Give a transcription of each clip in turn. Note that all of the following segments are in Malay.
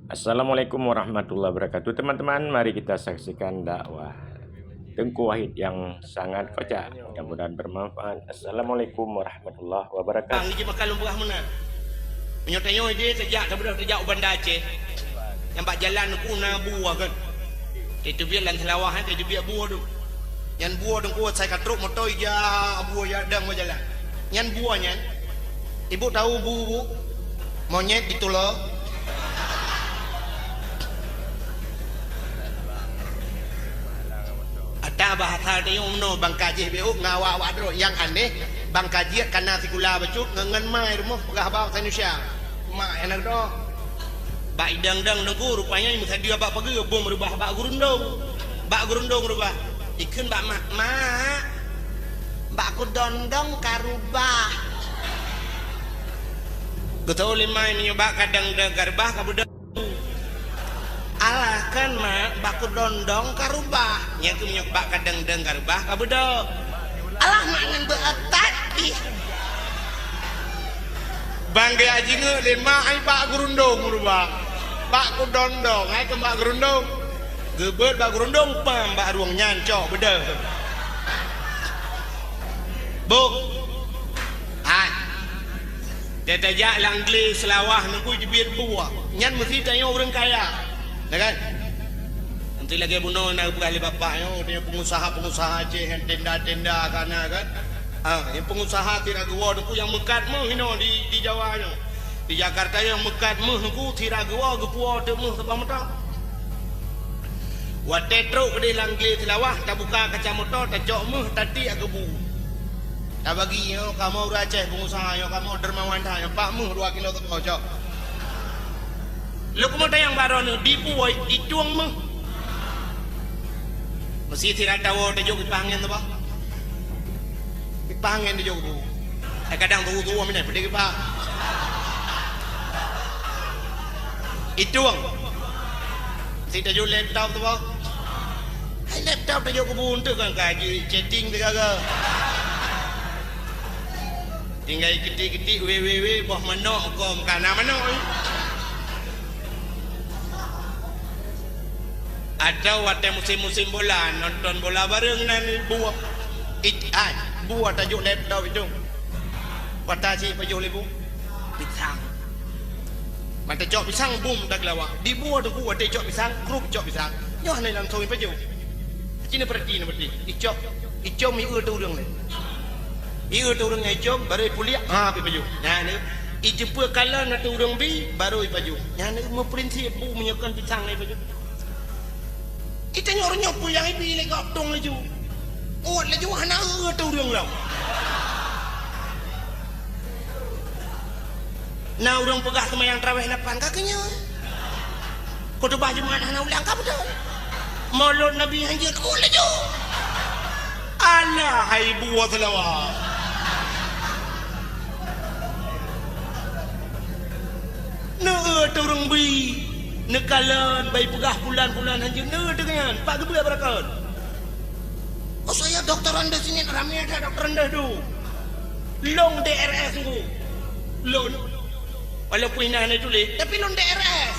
Assalamualaikum warahmatullahi wabarakatuh. Teman-teman, mari kita saksikan dakwah Tengku Wahid yang sangat kocak. Mudah-mudahan bermanfaat. Assalamualaikum warahmatullahi wabarakatuh. Bang, dia makan lumpuh mana? Menyotanyo dia sejak sejak Bandar Aceh. Yang bak jalan kuna buah kan. Itu biar lan selawah kan, itu biar buah tu. Yang buah tu kuat saya katruk motor ya buah ya dang jalan. Yang buahnya, ibu tahu bu monyet ditolak. Ada bahasa dia umno bang kaji beuk ngawa awak dro yang aneh bang kaji karena sikula becut ngengen mai rumah pegah bawa Indonesia mak enak do bak idang-dang negu rupanya ini mesti dia bak pagi bom berubah bak gurundong berubah ikun bak mak bak ku dondong karubah betul lima ini bak kadang garbah kabudang alah kan mak baku dondong karubah yang tu menyok bak kadang garbah kabudo alah mangan beetat ih bangge aji nge lima ai bak gurundong rubah bak ku dondong ai ke bak gurundong gebet bak gurundong pam bak ruang nyancok beda bu hai dia tajak langgli selawah nunggu jebir buah nyan mesti tanya orang kaya ya kan? Nanti lagi bunuh nak berkali bapaknya dia pengusaha Aceh yang tenda-tenda kana kan. Yang pengusaha tidak gua tu yang mekat meh hino di Jawa nya. Di Jakarta yang mekat meh ku tidak gua gepua tu meh sebab mata. Wa tetro ke langgli tilawah tak buka kaca motor tak jok meh tadi agebu. Tak bagi yo kamu orang Aceh pengusaha yo kamu dermawan dah yo pak meh 2 kilo tu kau jok. Lu kemudian yang baru ni dibuat dicuang mah, mesti tidak tahu dia juga dipanggil tu bah, dipanggil dia juga. Kadang tu mana pergi pak, dicuang, mesti dia juga laptop tu bah, laptop dia juga buntu kan kaji chatting tu kagak. Tinggal ketik-ketik www boh mana kom kana mana atau waktu musim-musim bola nonton bola bareng nanti buah buah tajuk laptop itu waktu si pajuk lebu pisang mata cok pisang boom dak lawak di buah tu buah cok pisang grup cok pisang nyoh ni langsung pajuk cina pergi icok mi tu urang le tu urang icok baru puliak pajuk nah ni ijemput kala nak tu urang bi baru pajuk nah ni prinsip bu menyekan pisang ni pajuk kita nyorok yang ibi lagi dong laju. Oh laju hana tu orang lah. Nah orang pegah semayang tarawih 8 kakinya. Kau tu baju mana hana ulang kau betul. Maulud Nabi anjir oh laju. Alah hai buat selawat. Nah tu orang bi. Nekalan bayi pegah bulan-bulan hanya dengan pak gebel berakal. Oh saya dokter anda sini ramai ada dokter anda tu. Long DRS tu. Long. Walaupun ini hanya tulis, tapi long DRS.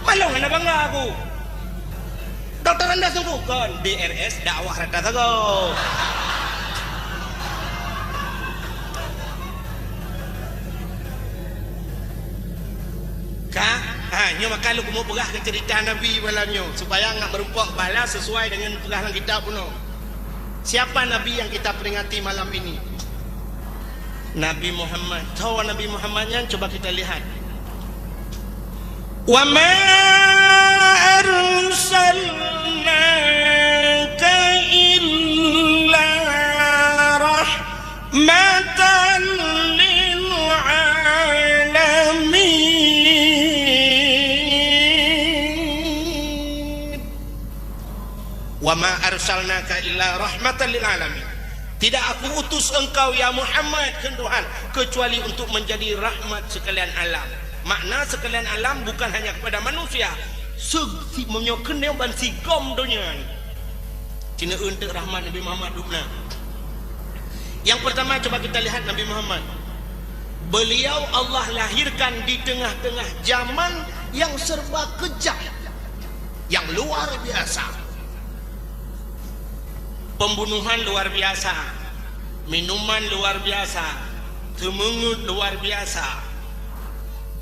Malong anda bangga aku. Dokter anda sungguh kan DRS dakwah rata sago. Nyo maka lu mau pegah ke cerita Nabi malamnya supaya enggak merumpok balas sesuai dengan pegahan kita pun. Siapa Nabi yang kita peringati malam ini? Nabi Muhammad. Tahu Nabi Muhammadnya coba kita lihat. Wa ma arsalnaka illa rahmatan lil alamin. Wa ma arsalnaka illa rahmatan lil alamin. Tidak aku utus engkau ya Muhammad ke Tuhan kecuali untuk menjadi rahmat sekalian alam. Makna sekalian alam bukan hanya kepada manusia. Segi menyokan yang ban sigom dunia. Cina untuk rahmat Nabi Muhammad dubna. Yang pertama coba kita lihat Nabi Muhammad. Beliau Allah lahirkan di tengah-tengah zaman yang serba kejam, yang luar biasa. Pembunuhan luar biasa, minuman luar biasa, temengut luar biasa.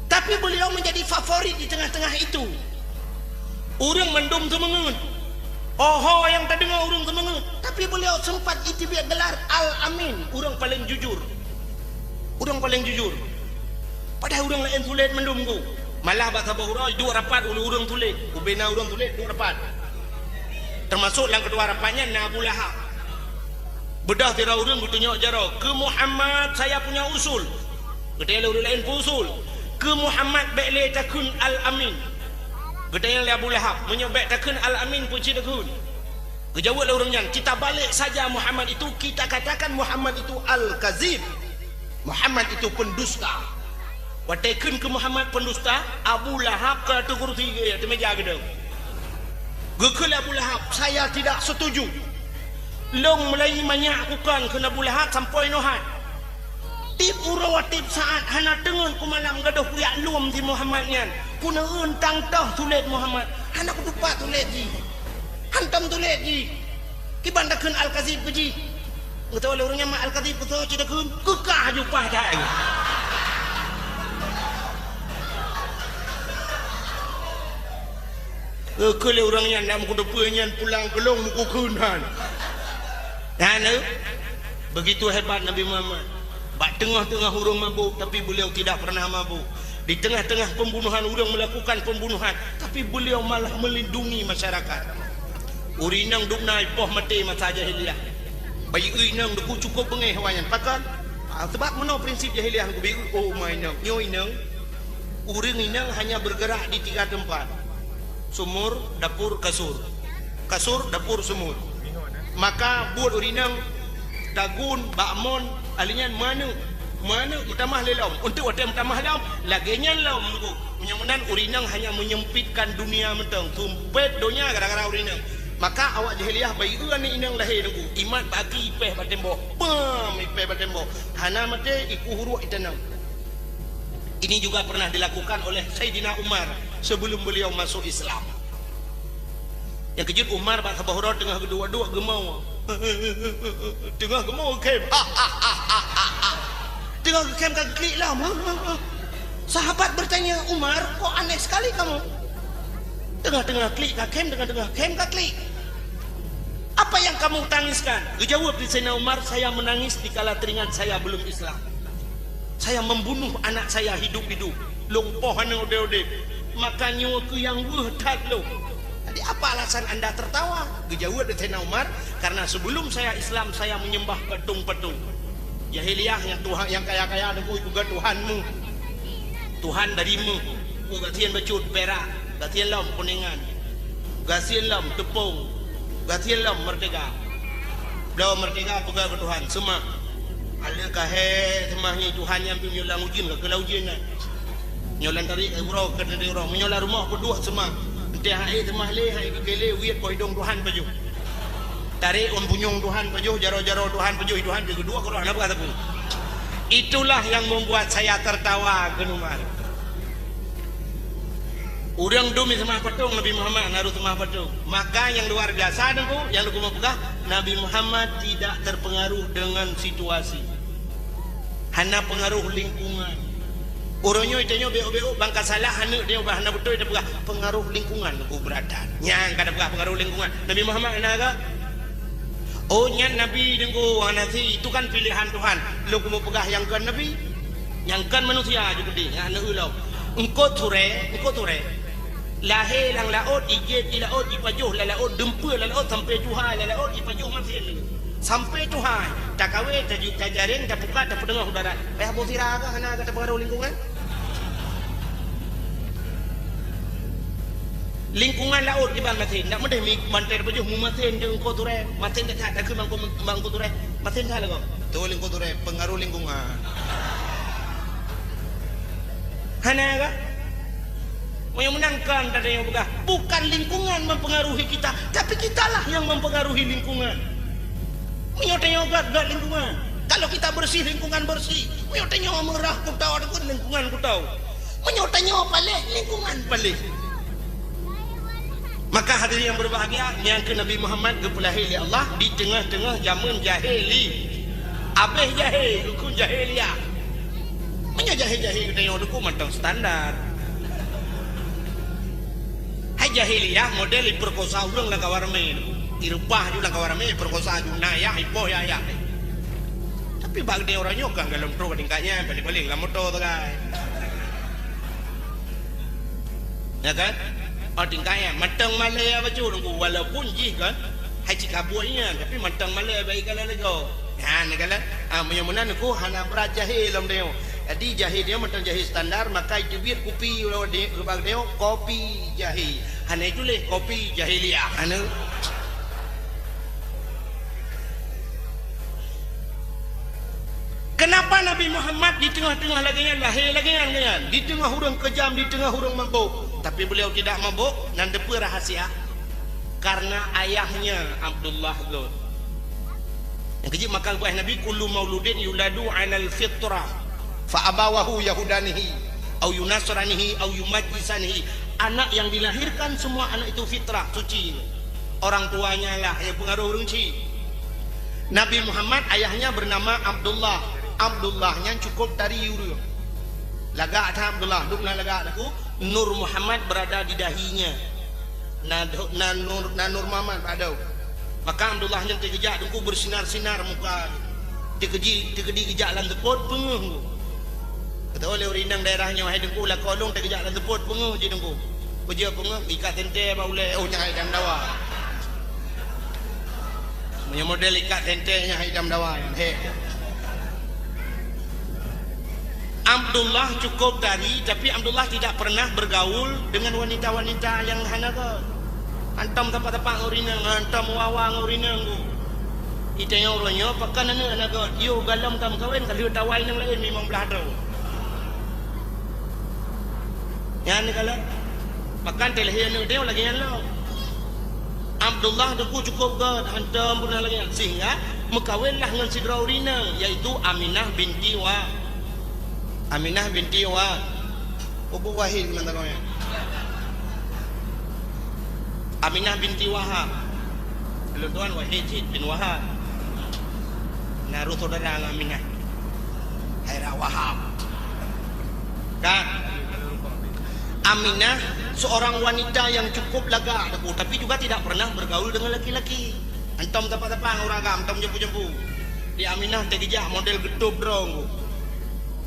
Tapi beliau menjadi favorit di tengah-tengah itu. Orang mendum temengut, oh yang tak dengar orang temengut. Tapi beliau sempat itibia gelar Al-Amin, orang paling jujur. Orang paling jujur. Padahal orang lain tulis mendum ku. Malah bahasa bahura dua rapat ulu orang tulis. Ubena orang tulis dua rapat. Termasuk yang kedua rapatnya Abu Lahab. Bedah tira orang bertunjuk jaro. Ke Muhammad saya punya usul. Kedai orang lain pun usul. Ke Muhammad baiklah takun Al-Amin. Kedai Abu Lahab menyebut takun Al-Amin pun tidak kun. Kejawablah orangnya, kita balik saja Muhammad itu, kita katakan Muhammad itu Al-Kazib. Muhammad itu pendusta. Watakan ke Muhammad pendusta, Abu Lahab ke tugur tiga ya, temeja gedung. Gekul Abu Lahab, saya tidak setuju. Long mulai menyakukan ke Abu Lahab sampai nohat. Tip urawatip saat hana tengen ku malam gaduh kuyak luam di Muhammadnya. Kuna untang tah tulet Muhammad. Hana ku dupa tulet ji. Hantam tulet ji. Kibandakan Al-Kazib ji. Ngetawa le orangnya mak Al-Kazib betul tidak kun. Kekah jupah dah. Kele orangnya nak ku depannya pulang kelong muku kunan. Dan begitu hebat Nabi Muhammad. Bak tengah-tengah orang mabuk tapi beliau tidak pernah mabuk. Di tengah-tengah pembunuhan orang melakukan pembunuhan tapi beliau malah melindungi masyarakat. Urinang duk naik poh mati masa jahiliyah. Bayi uinang duk cukup bengih hawayan pakan. Sebab mana prinsip jahiliyah ku bi oh mainang nyo inang. Uring inang hanya bergerak di 3 tempat. Sumur, dapur, kasur. Kasur, dapur, sumur. Maka buat urinang dagun, bakmon, alinya mana utamah lelam untuk watem utamah lelam laginya lelam menyamunan urinang hanya menyempitkan dunia mentang tumpet dunia gara-gara urinang. Maka awak jahiliyah bayi uan ni inang lahir nunggu imat bagi ipeh batembok ipeh batembok hana mate iku huruk itanam. Ini juga pernah dilakukan oleh Sayyidina Umar sebelum beliau masuk Islam. Yang kejut Umar bahasa bahura tengah kedua-dua gemau tengah gemau kem tengah kem kaglik lah. Sahabat bertanya, Umar kok aneh sekali kamu, tengah-tengah klik kakem, tengah-tengah kem kaglik, apa yang kamu tangiskan? Dijawab di Sayyidina Umar, saya menangis dikala teringat saya belum Islam. Saya membunuh anak saya hidup-hidup lumpohan ode-ode makanya aku yang berhad lo. Jadi apa alasan anda tertawa? Dijawab dari Sayyidina Umar, karena sebelum saya Islam saya menyembah petung-petung jahiliyah yang Tuhan yang kaya-kaya ada juga Tuhanmu, Tuhan darimu. Gatian becut perak, gatian lam kuningan, gatian lam tepung, gatian lam merdeka. Beliau merdeka pegang ke Tuhan semua. Ada kahe semahnya Tuhan yang menyolang ujin ke laujin kan. Nyolan tarik urau ke dari urau, menyolang rumah berdua semua. Nanti hai semah le hai kele wiat ko hidung Tuhan baju. Tarik bunyung Tuhan baju, jaro-jaro Tuhan baju, Tuhan kedua ke roh apa kataku. Itulah yang membuat saya tertawa genumar. Urang dumi semah patung Nabi Muhammad naruh semah patung. Maka yang luar biasa dengku, yang lu mau pegang, Nabi Muhammad tidak terpengaruh dengan situasi. Hana pengaruh lingkungan. Orangnya itanya beo-beo bangka salah hana dia bah hana betul dia pegang pengaruh lingkungan ku berada. Nyang kada pegang pengaruh lingkungan. Nabi Muhammad ana oh nyan Nabi dengku anasi itu kan pilihan Tuhan. Lu mau pegang yang kan Nabi, yang kan manusia juga dia. Yang ana ulau. Engkau ture. Lahir lang laot igit ilaot ipajuh la laot dempur la laot sampai Tuhan la laot ipajuh masih sampai Tuhan tak kawe tak jaring tak buka tak pendengar udara payah bosira agak hana agak terpengaruh lingkungan laut di ban masin nak mendeh manter pajuh mu masin jeung ko ture masin tak ada ke mangko ture masin dah lagu tu lingkungan ture pengaruh lingkungan hana agak yang menangkan tadi yang bukan lingkungan mempengaruhi kita, tapi kitalah yang mempengaruhi lingkungan. Menyotanya gak lingkungan. Kalau kita bersih, lingkungan bersih. Menyotanya merah ku tahu ada lingkungan ku tahu. Menyotanya balik lingkungan balik. Maka hadirin yang berbahagia, yang ke Nabi Muhammad kepulahili Allah di tengah-tengah zaman jahili. Abeh jahil, dukun jahiliyah. Menya jahil-jahil kita yang dukun matang standar. Hai jahiliyah model perkosa urang lang kawarame. Irupah juga lang kawarame perkosa juga ya ipo ya. Tapi bagde orangnya kan dalam tro kadingkanya balik-balik lah motor tu kan. Ya kan? Oh tingkahnya matang Malaya baju nunggu walaupun jih kan hai cikabuinya tapi matang Malaya baik kalau lego. Ya negala menyamunan aku hana berjahil lam deo. Jadi jahil dia matang jahil standar maka itu biar kopi di bag deo kopi jahil. Hana itu leh kopi jahiliyah. Hana kenapa Nabi Muhammad di tengah-tengah lahir lagi kan? Di tengah hurung kejam, di tengah hurung mabuk. Tapi beliau tidak mabuk dan depa rahasia. Karena ayahnya Abdullah tu. Yang kejip makan buah Nabi kullu mauludin yuladu 'alal fitrah fa abawahu yahudanihi au yunasranihi au yumajjisanihi. Anak yang dilahirkan semua anak itu fitrah suci. Orang tuanya lah yang pengaruh urungci. Nabi Muhammad ayahnya bernama Abdullah. Abdullahnya cukup dari yuru. Lagak ada Abdullah, dukna lagak aku. Nur Muhammad berada di dahinya. Nur Muhammad ada. Maka Abdullahnya terkejak dengku bersinar-sinar muka. Terkejak kejak lan tepot penguh. Kata oleh rinang daerahnya wahai dengku lah kolong terkejak lan tepot penguh je dengku. Kerja penguh ikat tente baule oh nyai dam dawa. Punya model ikat tentenya hidam dawa. He. Abdullah cukup dari, tapi Abdullah tidak pernah bergaul dengan wanita-wanita yang hanaga. Antam tempat-tempat ngurinang, antam wawa ngurinang tu. Itu yang orangnya, pakai nana hanaga. Yo galam tam kawin, kalau tawai yang lain memang belah tau. Yang ni kalau, makan telehia ni dia lagi yang lain. Abdullah tu cukup god, antam pernah lagi. Sehingga mekawinlah dengan sidra urinang, yaitu Aminah binti Wahab. Aminah binti Wahab. Ubu Wahid mana kau ya? Aminah binti Wahab. Lalu tuan Wahid bin Wahab. Naruh saudara Aminah. Haira Wahab. Kan? Aminah seorang wanita yang cukup lagak tapi juga tidak pernah bergaul dengan laki-laki. Antam tapak-tapak orang agam, antam jempu-jempu. Di Aminah terkejak model getup dong.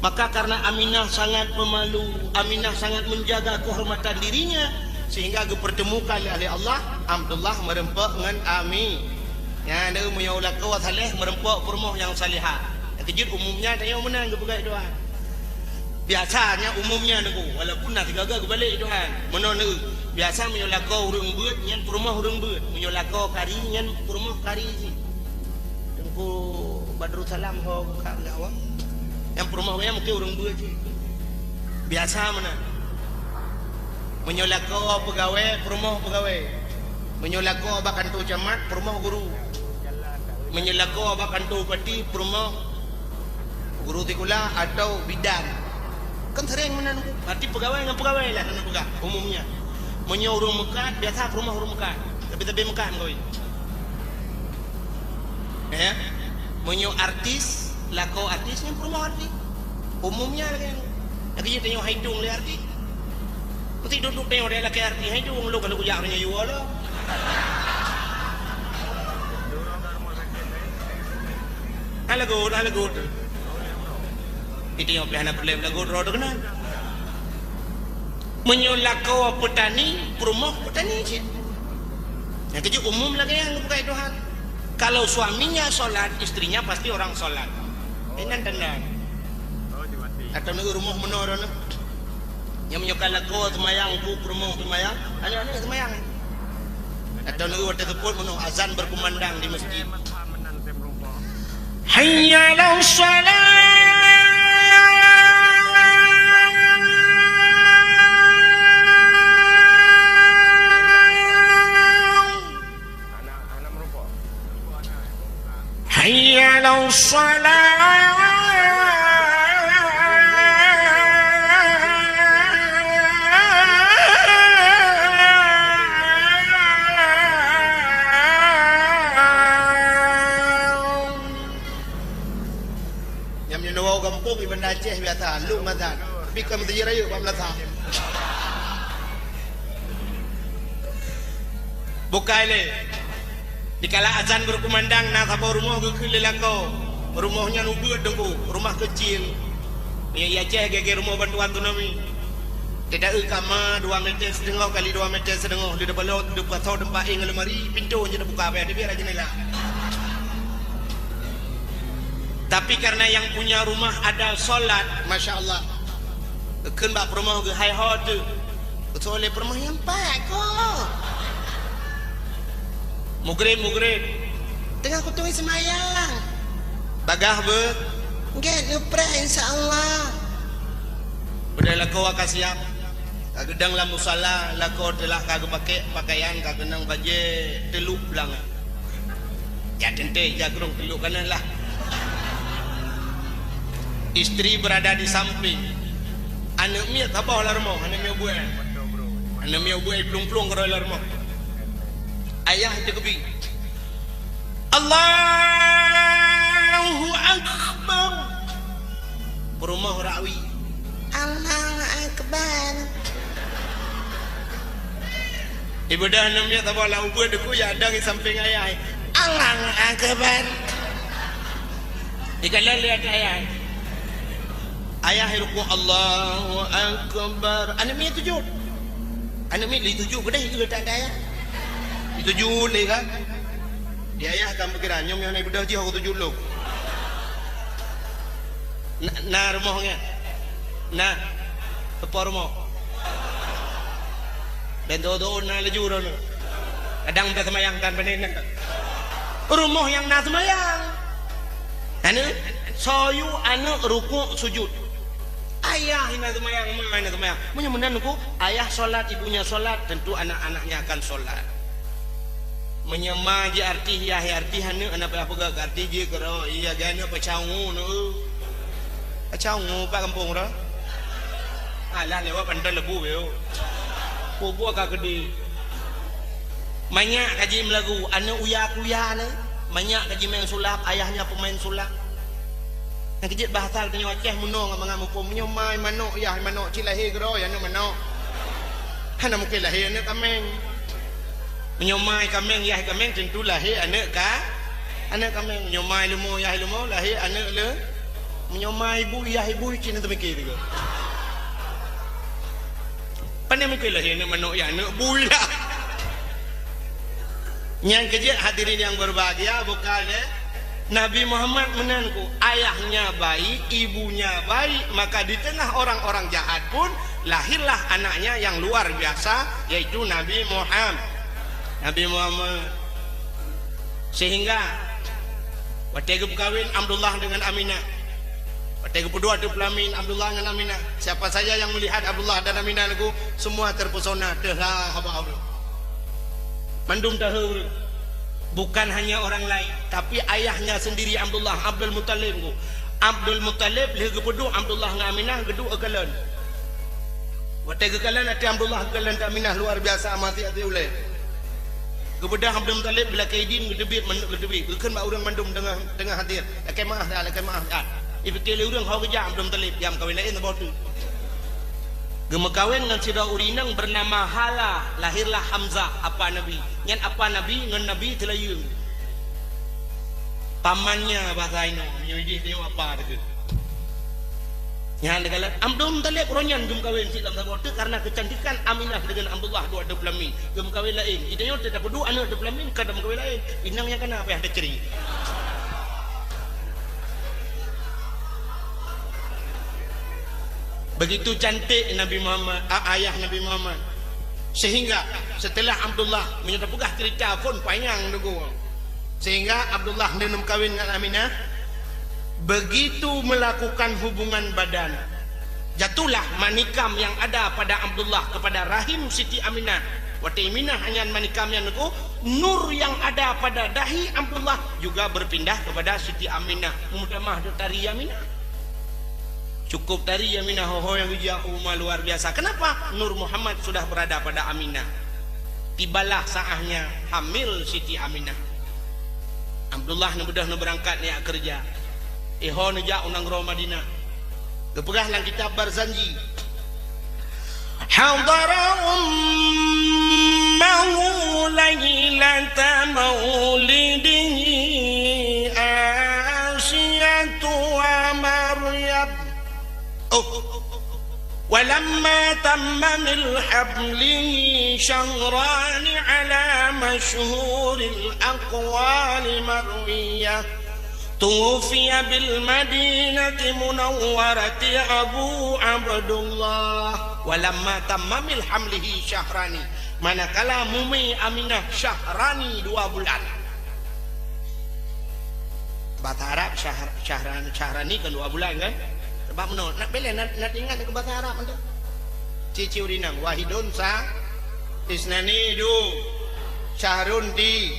Maka karena Aminah sangat pemalu, Aminah sangat menjaga kehormatan dirinya, sehingga dipertemukan oleh Allah Abdullah merempak dengan Ami. Ya, dia menyaulah kau saleh merempak permoh yang salihah. Yang kejut umumnya dia menang ke pegai doa. Biasanya umumnya nego, walaupun nak gagal ke balik doa. Mana nego? Biasa menyaulah kau urang beut, nyan permoh urang beut. Menyaulah kau kari, nyan permoh kari si. Tengku Badrul Salam ho kak awak. Yang perumah saya mungkin orang dua je. Biasa mana? Menyolakau pegawai, perumah pegawai. Menyolakau abang kantor camat, perumah guru. Menyolakau abang kantor pati, perumah guru tikula atau bidan. Kan sering mana? Berarti pegawai dengan pegawai lah nak pegang umumnya. Menyuruh urung mekat, biasa perumah urung mekat. Tapi mekat kau. Ya? Menyuruh artis. Lakau artis yang perlu artis umumnya lagi lagi dia tengok hidung le artis mesti duduk tengok dia laki artis hidung lu kalau kujak punya jual lah halagut itu yang pelihara pelih lagut roda kena menyolakau petani perumah petani je yang kejut umum lagi yang bukan Tuhan kalau suaminya solat istrinya pasti orang solat. Ini tanda. Atau nak rumah menor nak. Yang menyokal lagu semayang ku rumah semayang. Anak-anak semayang. Atau nak waktu tersebut menor azan berkumandang di masjid. Hayya 'alas salat. Hayya 'alas Yang menyewa kampung Ibn Aceh biasa lu mazan bikam tejiraya pamlatha bukai le dikala azan berkumandang na sapa rumah ke lelako rumahnya nubeut dengku rumah kecil ya Aceh gege rumah bantuan tu nami tidak kama 2 meter setengah kali 2 meter setengah di depan laut di pasau tempat ing lemari pintu je buka apa dia biar jendela. Tapi karena yang punya rumah ada solat, masya Allah, ken bak rumah ke hai hot tu, soleh rumah yang pak kok, mugrid, tengah kutungi semayang, bagah ber, get ngepre insya Allah, berdaya kau akan siap, kagedang lah musala, lah kau telah kagak pakai pakaian, kagedang baju teluk belang, ya tente jagrung teluk kanan lah. Istri berada di samping. Anak mia apa olah rumah? Anak mia buat. Anak mia buat pelung-pelung ke olah rumah. Ayah dia kepi. Allahu Akbar. Rumah rawi. Allahu Akbar. Ibu dah anak mia apa olah buat deku ya ada di samping ayah. Allahu Akbar. Ikalah lihat ayah. Ayah ruku Allahu Akbar. Anak mi tujuh. Anak mi li tujuh kedai juga tak ada ayah. Li tujuh le kan. Dia ayah akan berkira nyom yang naik bedah je aku tujuh lo. Na rumahnya. Na apa rumah? Dan do na laju rono. Kadang tak semayang kan panen. Rumah yang na semayang. Anu soyu anu ruku sujud. Ayah ina semayang, mama ina semayang. Menyemenanku ayah solat, ibunya solat, tentu anak-anaknya akan solat. Menyemaji arti ya arti hanu anak apa gak arti je kero iya gana pacaungu nu. Pacaungu pak kampung ro. Alah lewat pandai lebu yo. Kubu agak gede. Banyak kaji melagu anak uya-uya ne. Banyak kaji main sulap, ayahnya pemain sulap. Yang kejit bahasa tanya Aceh munong mengamu pom nyomai manok ya manok cilahi gero ya nu manok. Hana mungkin lahir anak kameng. Menyomai kameng ya kameng tentu lahir anak ka anak kameng menyomai lumo ya lumo lahir anak le. Menyomai ibu ya ibu cina tu mikir juga. Pandai mungkin lahir anak manok ya anak bui lah. Yang kejit hadirin yang berbahagia bukan Nabi Muhammad menanku ayahnya baik, ibunya baik, maka di tengah orang-orang jahat pun lahirlah anaknya yang luar biasa yaitu Nabi Muhammad. Nabi Muhammad. Sehingga waktu kawin Abdullah dengan Aminah. Waktu kedua tu pelamin Abdullah dengan Aminah. Siapa saja yang melihat Abdullah dan Aminah aku semua terpesona. Dah apa-apa. Mandum tahu. Bukan hanya orang lain, tapi ayahnya sendiri Abdullah Abdul Muttalib. Abdul Muttalib leh gepedu Abdullah dengan Aminah gedu akalan. Waktu akalan ada Abdullah akalan dan Aminah luar biasa mati ati ulai. Kebedah Abdul Muttalib bila kaidin gedebit manduk gedebit. Bukan mak orang mandum dengan hadir. Lakai maaf dah, lakai maaf dah. Ibu kele orang kau kerja Abdul Muttalib yang kawin lain tak tu. Gemekawin dengan sida urinang bernama Hala, lahirlah Hamzah apa Nabi. Ngan apa Nabi ngan Nabi telayung. Pamannya bahasa ini, nyuji dia apa dekat. Yang dekat Abdul Muttalib ronyan gemekawin si dalam sabot karena kecantikan Aminah dengan Abdullah dua ada pelamin. Gemekawin lain. Idenya tidak berdua anak ada pelamin kadang gemekawin lain. Inangnya kena apa yang ada ceri. Begitu cantik Nabi Muhammad, ayah Nabi Muhammad. Sehingga setelah Abdullah menyebutkan cerita pun panjang dulu. Sehingga Abdullah nenum kawin dengan Aminah, begitu melakukan hubungan badan, jatuhlah manikam yang ada pada Abdullah kepada rahim Siti Aminah Wati Aminah hanya manikamian ku nur yang ada pada dahi Abdullah juga berpindah kepada Siti Aminah. Mudah-mudahan tari Aminah. Cukup tari Aminah ho yang jauh luar biasa. Kenapa? Nur Muhammad sudah berada pada Aminah. Tibalah saatnya hamil Siti Aminah. Abdullah mudah berangkat niat kerja. Iho nejak unang roh Madinah. Kepegah lang kitab Barzanji. Hadara ummahu laylata maulidihi Asiyatu wa Maryam. ولما تم من حبله شهران على مشهور الأقوال مروية توفي بالمدينة منورة أبو عبد الله ولما تم من حمله شهران manakala Mumi Aminah Syahrani 2 bulan. Bahasa Arab Syahrani kan 2 bulan kan. Sebab no, nak bela nak ingat ke bahasa Arab anda. Cici urinang wahidun sa isnani du syahrun di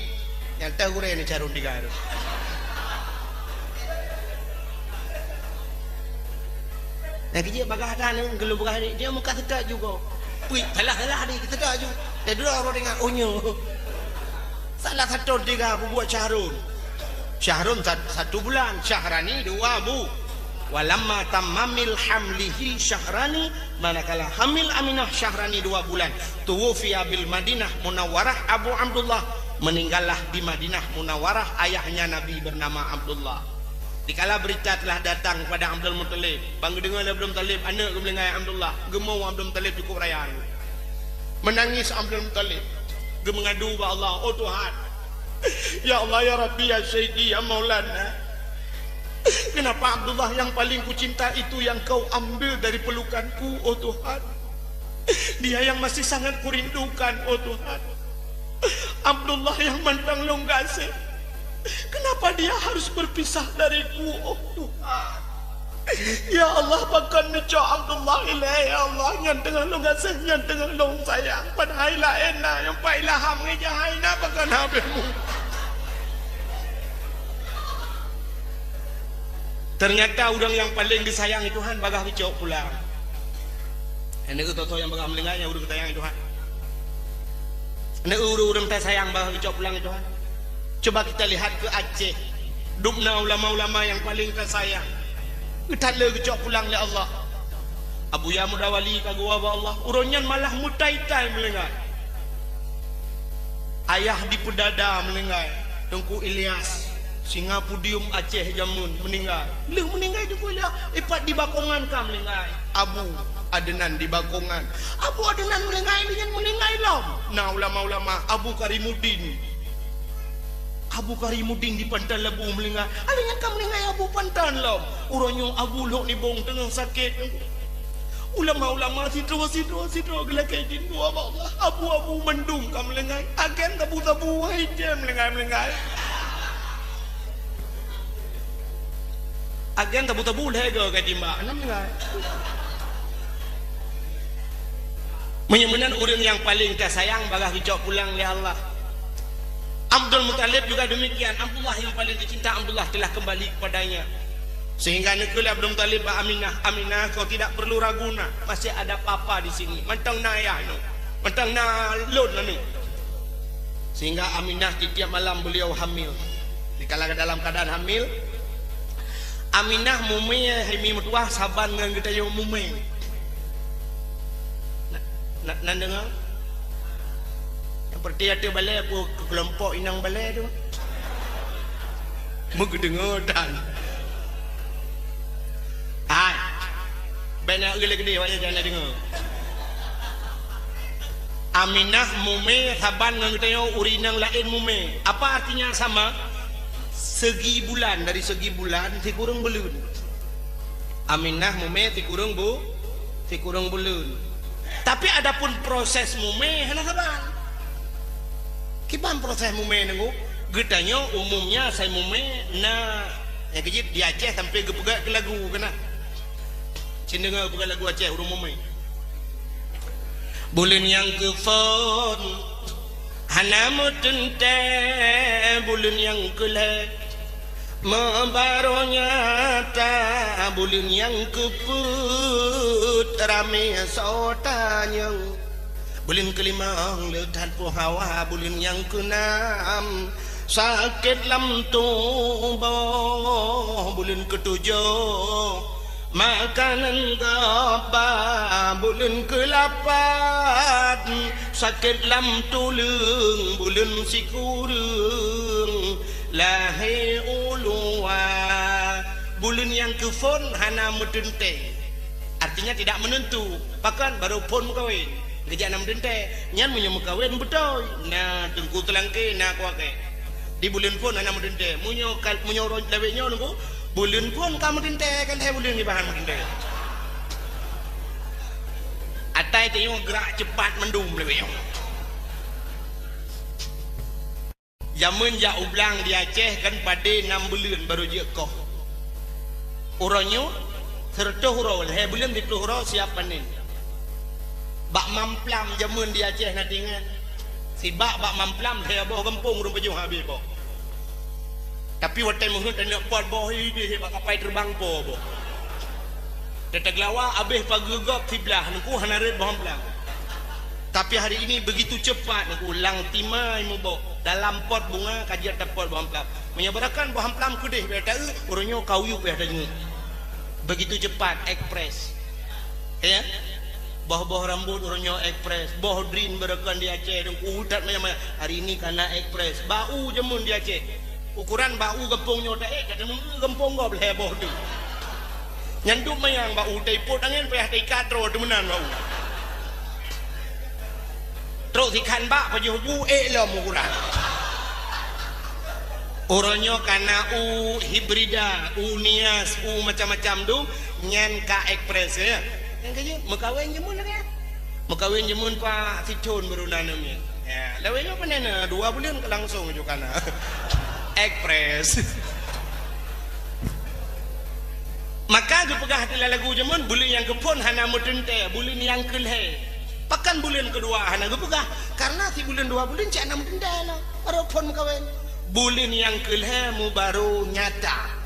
yang tahu ni syahrun di garu. Nah dia bagahkan kalau bagah dia muka sedap juga. Wih, salah dia sedap juga. Dia dulu orang dengar onyo. Salah satu tiga buat syahrun. Syahrun 1 bulan, Syahrani 2 bu. Walamma tammamil hamlihi Syahrani manakala hamil Aminah Syahrani 2 bulan tuwfiya bil Madinah Munawwarah Abu Abdullah meninggallah di Madinah Munawwarah ayahnya Nabi bernama Abdullah. Dikala berita telah datang kepada Abdul Muttalib, bang dengar Abdul Muttalib anak kebelengai Abdullah, gemau Abdul Muttalib cukup raya. Menangis Abdul Muttalib, mengadu kepada Allah, oh Tuhan. Ya Allah ya Rabbi ya Sayyidi ya Maulana. Kenapa Abdullah yang paling kucinta itu yang kau ambil dari pelukanku, oh Tuhan. Dia yang masih sangat kurindukan, oh Tuhan. Abdullah yang mandang longgase. Kenapa dia harus berpisah dariku, oh Tuhan. Ya Allah, bahkan neco Abdullah ilai ya Allah yang dengan longgase, yang dengan long sayang. Padahal enak yang pailah mengejahaina bahkan habismu. Ternyata orang yang paling disayangi Tuhan bagah bicok pulang. Ini toto yang bagah melengahnya orang sayangi Tuhan. Ini orang tak sayang bagah bicok pulang Tuhan. Coba kita lihat ke Aceh. Dubna ulama-ulama yang paling tersayang. Kita le bicok pulang ya Allah. Abu Ya Mudawali kagua Allah. Uronyan malah mutai-tai melengah. Ayah di Pedada melengah. Tengku Ilyas. Singapudium Aceh Jamun meninggal. Leh meninggal juga lah. Ipat di Bakongan kam meninggal. Abu Adenan di Bakongan. Abu Adenan meninggal dengan meninggal lam. Nah ulama-ulama Abu Karimuddin. Abu Karimuddin di Pantan Labu meninggal. Alanya kam meninggal Abu Pantan lam. Urangnya Abu Lok ni bong tengah sakit. Ulama-ulama sidro gelakai din dua Allah. Abu mendung kam meninggal. Agen tabu-tabu wahai dia meninggal. Agen tabu-tabu lega kat timba. Enam enggak. Menyemenan orang yang paling tersayang bagah dicok pulang oleh Allah. Abdul Muttalib juga demikian. Abdullah yang paling dicinta Abdullah telah kembali kepadanya. Sehingga nekul Abdul Muttalib Aminah kau tidak perlu ragu nak. Masih ada papa di sini. Mentang na ayah nu. Mentang na lon nu. Sehingga Aminah setiap malam beliau hamil. Dikala dalam keadaan hamil Aminah mumi himi mutuah saban dengan kita yang mumi. Nak dengar? Yang seperti ada balai apa kelompok inang balai tu. Mendengar dan. Banyak gede-gede banyak jangan dengar. Aminah mumi saban dengan kita yang urinang lain mumi. Apa artinya sama? Segi bulan, dari segi bulan si kurang belun. Aminah mume si kurang belun. Tapi adapun proses mume hana saban. Kipan proses mume nengku? Getanya umumnya saya mume na yang kejit di Aceh sampai gepegak ke lagu kena. Cindengar pegak lagu Aceh urung mume. bulan yang ke fon hana mutente bulan yang ke le membaronya ta bulan yang ke put rame sotanya bulan kelima letan po hawa bulan yang keenam sakit lam tubuh bulan ketujuh makanan gapa bulan ke-8 sakit lam tulang bulan sikurung lahir ulua bulan yang ke-fon hana medente artinya tidak menentu bahkan baru pon kawin gejak nam dente nyan punya kawin betul nah tengku telangke nak kuake di bulan pon hana medente munyo ron lewenya nunggu bulan pun kamu dente kan bulan di bahan dente atai tengok gerak cepat mendum lebih zaman jak ublang di Aceh kan pada 6 bulan baru dia koh orangnya serta hurau bulan di hurau siap panen bak mamplam zaman di Aceh nanti kan si bak mamplam saya bawa gempung rumah jauh habis bawa tapi waktu mungkin tak nak buat bawah ini bak kapai terbang po bo tetap lawa habis pagi gop tiblah nunggu hanarit bawa mamplam tapi hari ini begitu cepat nunggu lang timai mu bo dalam pot bunga kajian pot bawa mamplam menyabarakan bawa mamplam kedih berada orangnya kayu berada begitu cepat ekspres ya bawah rambut orangnya ekspres bawah drin berakan di Aceh dan udat macam hari ini karena ekspres bau jemun di Aceh ukuran bau gempungnya tak kata gempung kau boleh bawah tu nyanduk mayang bau teiput angin payah teikat terus temenan bau terus ikan bak paju bu lah ukuran orangnya karena hibrida nias macam-macam tu nyan ka ekspres ya yang kaya mekawin jemun kan mekawin jemun pak Ticun baru nanamnya ya lewenya apa nena 2 bulan langsung juga kana ekspres maka gue pegah hati lagu jemun bulan yang kepon hana mudente bulan yang kelhe pakan bulan kedua hana gue pegah karena si bulan 2 bulan cak hana mudente lah baru pon mekawin bulan yang kelhe mu baru nyata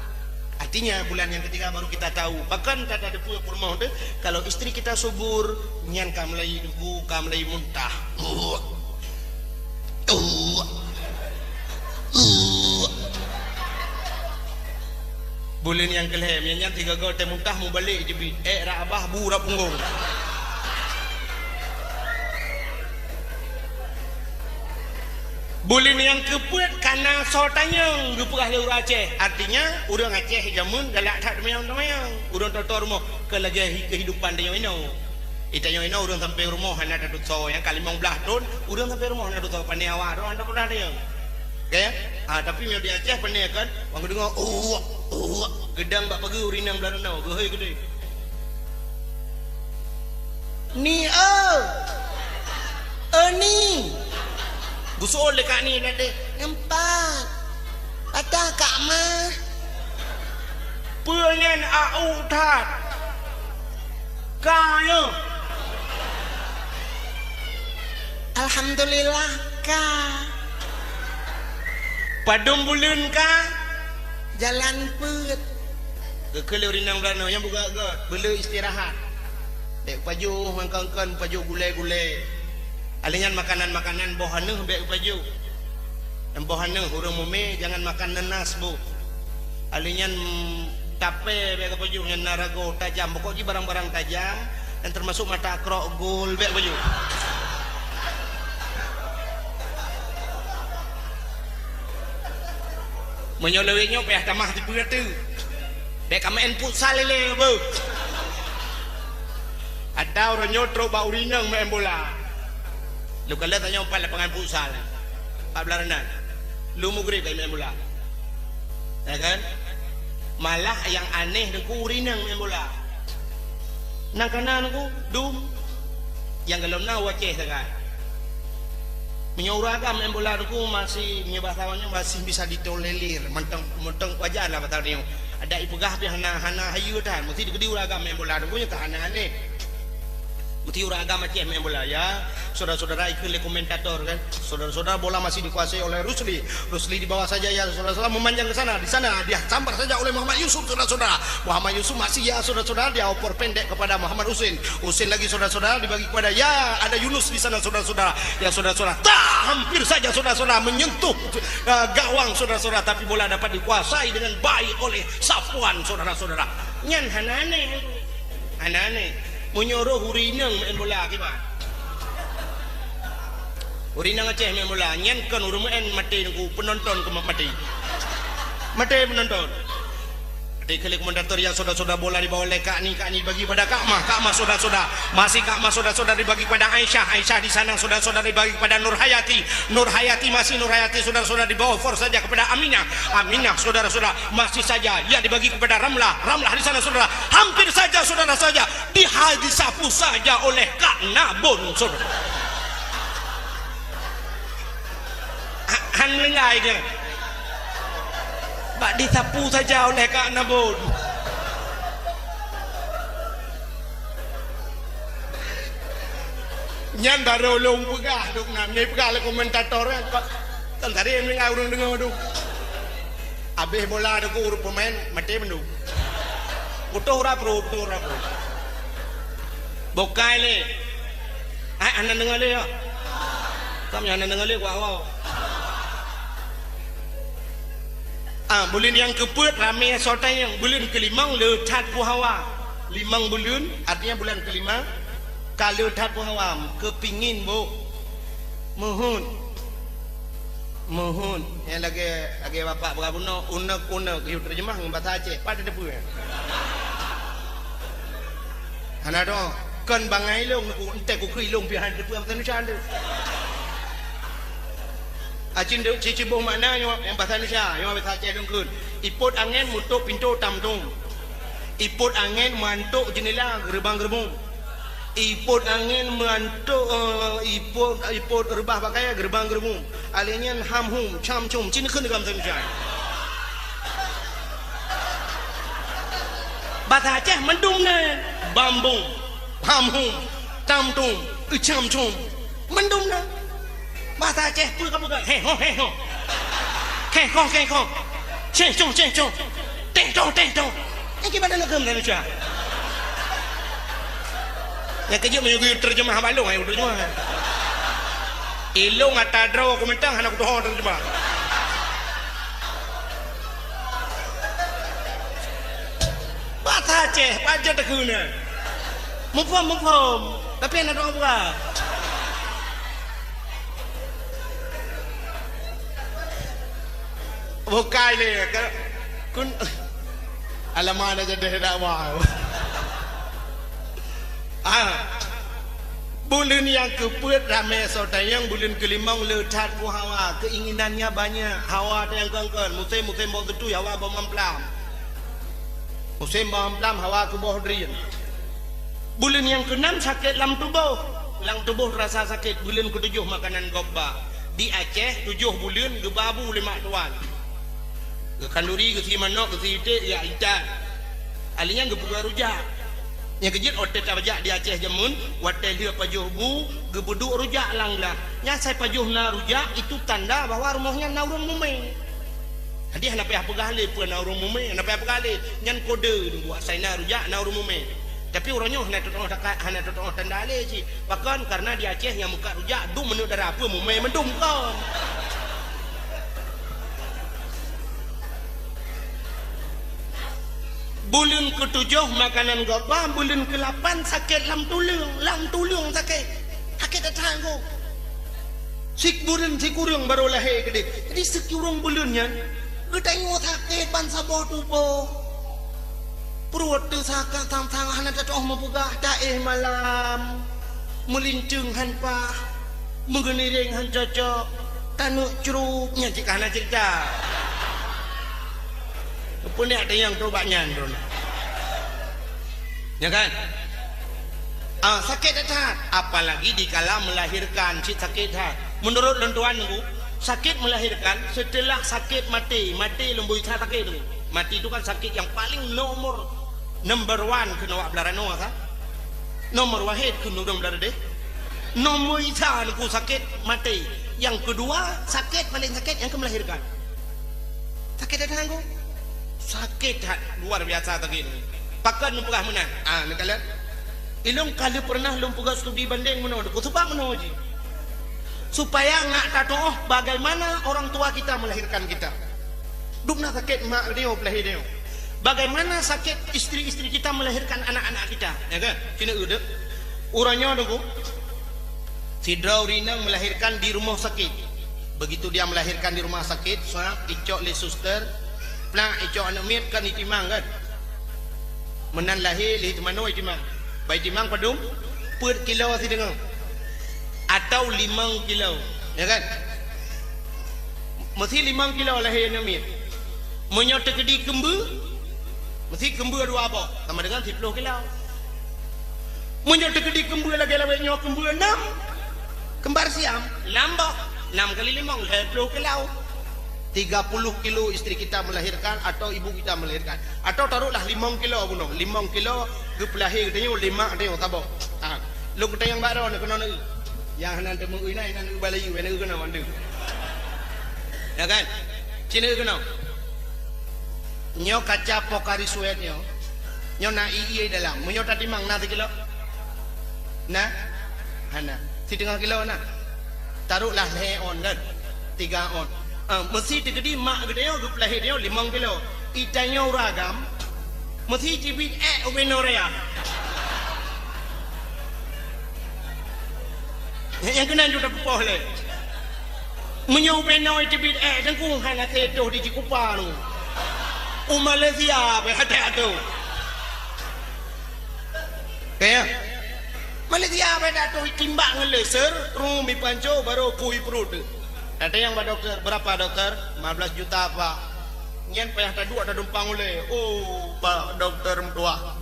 artinya bulan yang ketiga baru kita tahu bahkan tak ada punya rumah deh kalau istri kita subur nyan kamlai dugu kamlai muntah bulan yang kelem nyan 3 gol teh muntah mau balik je rabah burap punggung bulan yang keput karena sotanya gepegah leur Aceh artinya orang Aceh jamun galak tak demayang orang tor rumah ke lagi kehidupan dia ino itanya ino orang sampai rumah hana dadut so yang kali 15 tahun orang sampai rumah hana dadut so pandai awak orang tak pernah dia okay? Tapi yang di Aceh pandai kan orang dengar gedang bak pagi urinang belanau gehoi gede ni ni busol dekat ni nanti nampak patah kak mah pengen au tat kaya alhamdulillah ka padum bulan ka jalan put kekele urinang belanau yang buka god bela istirahat dek paju mangkangkan paju gulai-gulai alingan makanan-makanan bohaneuh be upaju dan bohaneuh urang mume jangan makan nenas bu alingan tape be upaju ngan narago tajam pokoknya barang-barang tajam dan termasuk mata krok gol be upaju menyolewenya payah tamah di tu be kamaen futsal lele bu ada orang nyotro bau rinang main bola lu kalau tanya umpan lapangan futsal Pak Belarenan lu mugrib main bola ya kan malah yang aneh dengku urinang main bola nang kanan aku dum yang kalau na Aceh sangat menyuragam main bola dengku masih menyebahawannya masih bisa ditolerir mentang wajar lah batal dia ada ipegah pi hana hayu tan mesti digedi uragam main bola dengku nya aneh Mesti orang agama Aceh main bola ya. Saudara-saudara ikut oleh komentator kan. Saudara-saudara bola masih dikuasai oleh Rusli. Rusli di bawah saja ya saudara-saudara, memanjang ke sana. Di sana dia sambar saja oleh Muhammad Yusuf saudara-saudara. Muhammad Yusuf masih ya saudara-saudara, dia oper pendek kepada Muhammad Husin. Husin lagi saudara-saudara dibagi kepada ya ada Yunus di sana saudara-saudara. Ya saudara-saudara, hampir saja saudara-saudara menyentuh gawang saudara-saudara, tapi bola dapat dikuasai dengan baik oleh Safwan saudara-saudara. Nyan hanane. Menyuruh hurinang main bola kibat. Hurinang Aceh main bola. Nyan kan urumain mati nunggu penonton ke mati. Mati penonton. Di kali komentator yang saudara-saudara bola dibawa oleh Kak Ni bagi pada Kak Mah saudara-saudara. Masih Kak Mah saudara-saudara dibagi pada Aisyah di sana saudara-saudara dibagi pada Nur Hayati masih Nur Hayati saudara-saudara dibawa for saja kepada Aminah saudara-saudara masih saja ya dibagi kepada Ramlah di sana saudara. Hampir saja saudara saja disapu saja oleh Kak Nabun saudara. Han lengai dia. Bak disapu saja oleh Kak Nabun. Nyan baru long pegah duk nam ni pegah le komentator kan tadi yang dengar urang dengar tu. Habis bola tu urut pemain mati mendu. Putuh rapro. Bokai le. Anak dengar le ya. Kamu anak dengar le wow. Bulan yang keempat ramai sotan yang bulan kelima letat puhawa. Limang bulan artinya bulan kelima kalau letat puhawa kepingin bu mohon yang lagi bapak berabuna unek hiu terjemah dengan bahasa Aceh pada depu ya. Anak dong kan bangai long aku entek ku kui long pihan depu bahasa Indonesia tu. Acin deu cici boh makna yang bahasa Indonesia yang bahasa Aceh dongkeun. Iput angin mutuk pintu tamtung. Iput angin mantuk jendela gerbang-gerbong. Iput angin mantuk iput rebah pakai gerbang-gerbong. Alenya hamhum camcum cina keun dalam bahasa Indonesia. Bahasa Aceh mendung na bambung hamhum tamtung camcum mendung na. Bahasa Aceh pun kamu kan heho kengkong cencong tentong ini gimana nak ke Malaysia yang kejut menyuguh terjemah balong ayo terjemah ilung atau draw komentar anak tuh terjemah bahasa Aceh aja tekuna mufham tapi anak doang bukan. Bukai ni kun alaman aja dah dak mau. Bulan yang keempat ramai saudara yang bulan kelima letat hawa keinginannya banyak hawa yang kengkon musim bau tu hawa bau mamplam. Musim bau mamplam hawa ke bawah drin. Bulan yang keenam sakit lam tubuh rasa sakit. Bulan ketujuh makanan gobba. Di Aceh 7 bulan gebabu 5 tuan. Ke kanduri ke si manok ke si itik ya ikan alinya ke pugar rujak yang kejut otet rujak di Aceh jamun watel dia pajuh bu ke beduk rujak langlah nya saya pajuh na rujak itu tanda bahawa rumahnya na urang mume jadi hana payah pegale pun na urang mume hana payah pegale nyan kode buat saya na rujak na urang mume tapi orangnya hana totong tanda le ji bahkan karena di Aceh yang muka rujak du menuk darah apa mume mendum kon. Bulan ke-7 makanan gobah, bulan ke-8 sakit lam tulung sakit datang ko. Sik kurang baru lahir gede. Jadi sekurang bulannya, tengok sakit bangsa bawah tubuh. Perut tu sakit tang-tang hana cocok mempugah daih malam. Melincung hanpa, mengeniring han cocok, tanuk ceruknya jika hana cerita. Pun ada yang tobatnya ya kan sakit hati apalagi dikala melahirkan sakit hati menurut lentuan sakit melahirkan setelah sakit mati lembu sakit itu mati itu kan sakit yang paling number 1 kena wak belarano kan Nomor wahid kunudum darah deh. Nomor isa aku sakit mati. Yang kedua sakit paling sakit yang melahirkan. Sakit ada aku. Sakit luar biasa tadi. Pakan numpah menang. Nak kalian. Ilung kali pernah lumpugah studi banding menang. Kutupak menang uji. Supaya ngak tahu bagaimana orang tua kita melahirkan kita. Dupna sakit mak dia pelahir dia. Bagaimana sakit istri-istri kita melahirkan anak-anak kita, ya kan? Sini udah. Uranya dulu. Si Rina melahirkan di rumah sakit. Begitu dia melahirkan di rumah sakit, soalnya icok le suster, plah icok anak miat kan itimang kan. Menan lahir li temano itimang. Baik timang padum, per kilo si dengar. Atau 5 kilo, ya kan? Mesti 5 kilo lahir anak miat. Menyota kedi kembu, mesti kembu dua abok, sama dengan 10 kilo. Menyota kedi kembu lagi lawaknya kembu 6, kembar siam, lambok, 6 kali 5, 10 kilo. 30 kilo istri kita melahirkan atau ibu kita melahirkan. Atau taruhlah 5 kilo bunuh, 5 kilo ke pelahir katanya 5 dia tabok. Lu kita yang baru nak kena yang nanti menguinai nanti balai nak kena mandu. Ya kan? Cina kena. Nyo kaca pokari suet nyo na iya dalam menyo tadi mang na 1 kilo na hana 1/2 kilo na taruhlah le on kan 3 on mesti tegedi mak gede yo lahir dia 5 kilo itanyo ragam mesti cibit obenorea yang kena juga pepoh le menyo obeno cibit dengku hana tedo di cikupa nu Malaysia berhati tu. Kaya Malaysia berhati tu timbang laser rumi panco baru kui perut. Ada yang dokter berapa dokter? 15 juta pak. Nyen payah tadu ada dumpang oleh. Oh pak dokter dua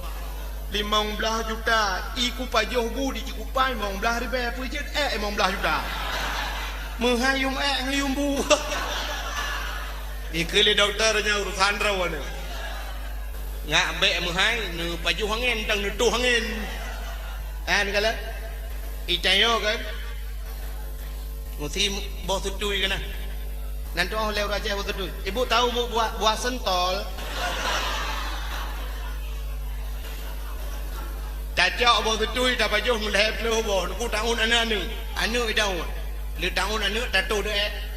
15 juta. Iku pajoh bu di cikupai 15 ribu pujet 15 juta. Menghayum ngayum bu. Ikili dokternya urusan rawan. Ngak be menghai nu paju hangin tang nu tu hangin. An kala. Itayo kan. Mesti bos tutui kana. Nanti oleh raja bos tutui. Ibu tahu buah sentol. Cacok bos tutui dah paju mulai pelu bos. Ku tahun anu. Anu idau. Le tahun anu tato deh.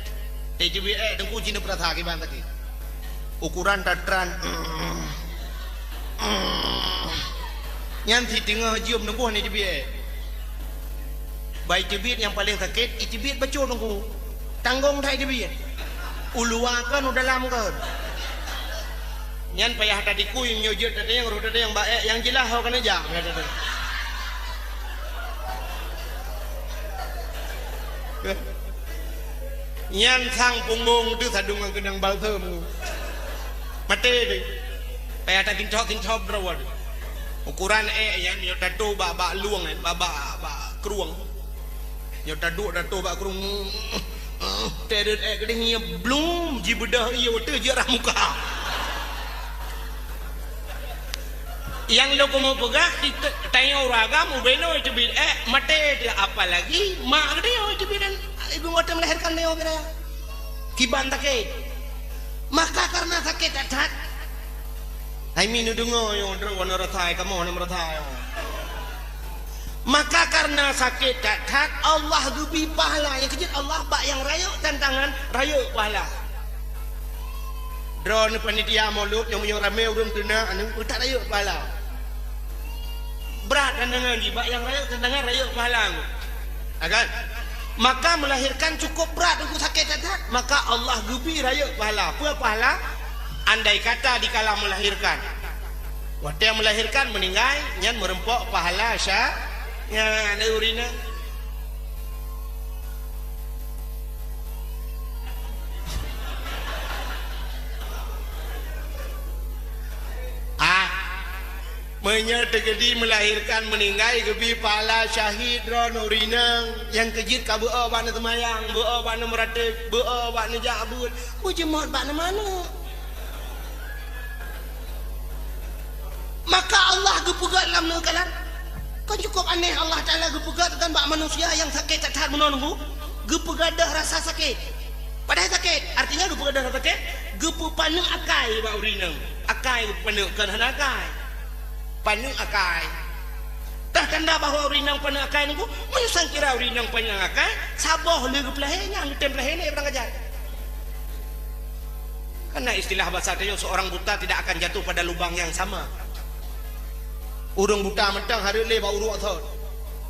TJBE dengku Cina Pratha kiban tadi. Ukuran tatran. Nyanti tengah jium dengku ni TJBE. Baik TJBE yang paling sakit, TJBE bacul dengku. Tanggung dah TJBE. Uluakan udah dalam kan. Nyan payah tadi ku yang nyojot tadi yang roda yang baik yang jelas kau kena jam. Nyan sang pungung tu sadung ang kenang baltham mati deh payah tak kincok berawal ukuran yang nyotatu bak luang bak keruang nyotatu bak keruang teret kedengnya belum jibedah iya waktu jarah muka yang lo mau pegang tanya ragam ubeno itu bil mati dia apalagi mak dia itu bidan ibu waktu melahirkan dia kira kiban sakit maka karena sakit adat hai minu dengo yo wana rathai kamu wana rathai maka karena sakit adat Allah gubi pahala yang kejut Allah bak yang rayuk tantangan rayuk pahala drone panitia maulud yang rame urung tuna anu tak rayuk pahala berat tantangan di bak yang rayuk tantangan rayuk pahala akan maka melahirkan cukup berat untuk sakit adat maka Allah gubi rayuk pahala apa pahala andai kata dikala melahirkan waktu yang melahirkan meninggal nyan merempok pahala syah yang ada urina menyertegedi melahirkan meninggal gebi pahala syahid ron urina yang kejit ka beu bana temayang beu bana meratib beu bana jabut ku jemot bana mana maka Allah gepegat dalam nekalan Kan cukup aneh Allah Ta'ala gepegadkan bak manusia yang sakit tak tahan menunggu. Gepegadah rasa sakit. Padahal sakit. Artinya gepegadah rasa sakit. Gepe paneng akai bak urinang. Akai paneng kan hana akai. Paneng akai. Tah tanda bahawa urinang paneng akai nunggu. Menyusang kira urinang paneng akai. Saboh le gepelahnya. Ngetem pelahnya berang kajar. Karena istilah bahasa Tayo seorang buta tidak akan jatuh pada lubang yang sama. Urung buta mentang hari le bau urut thot.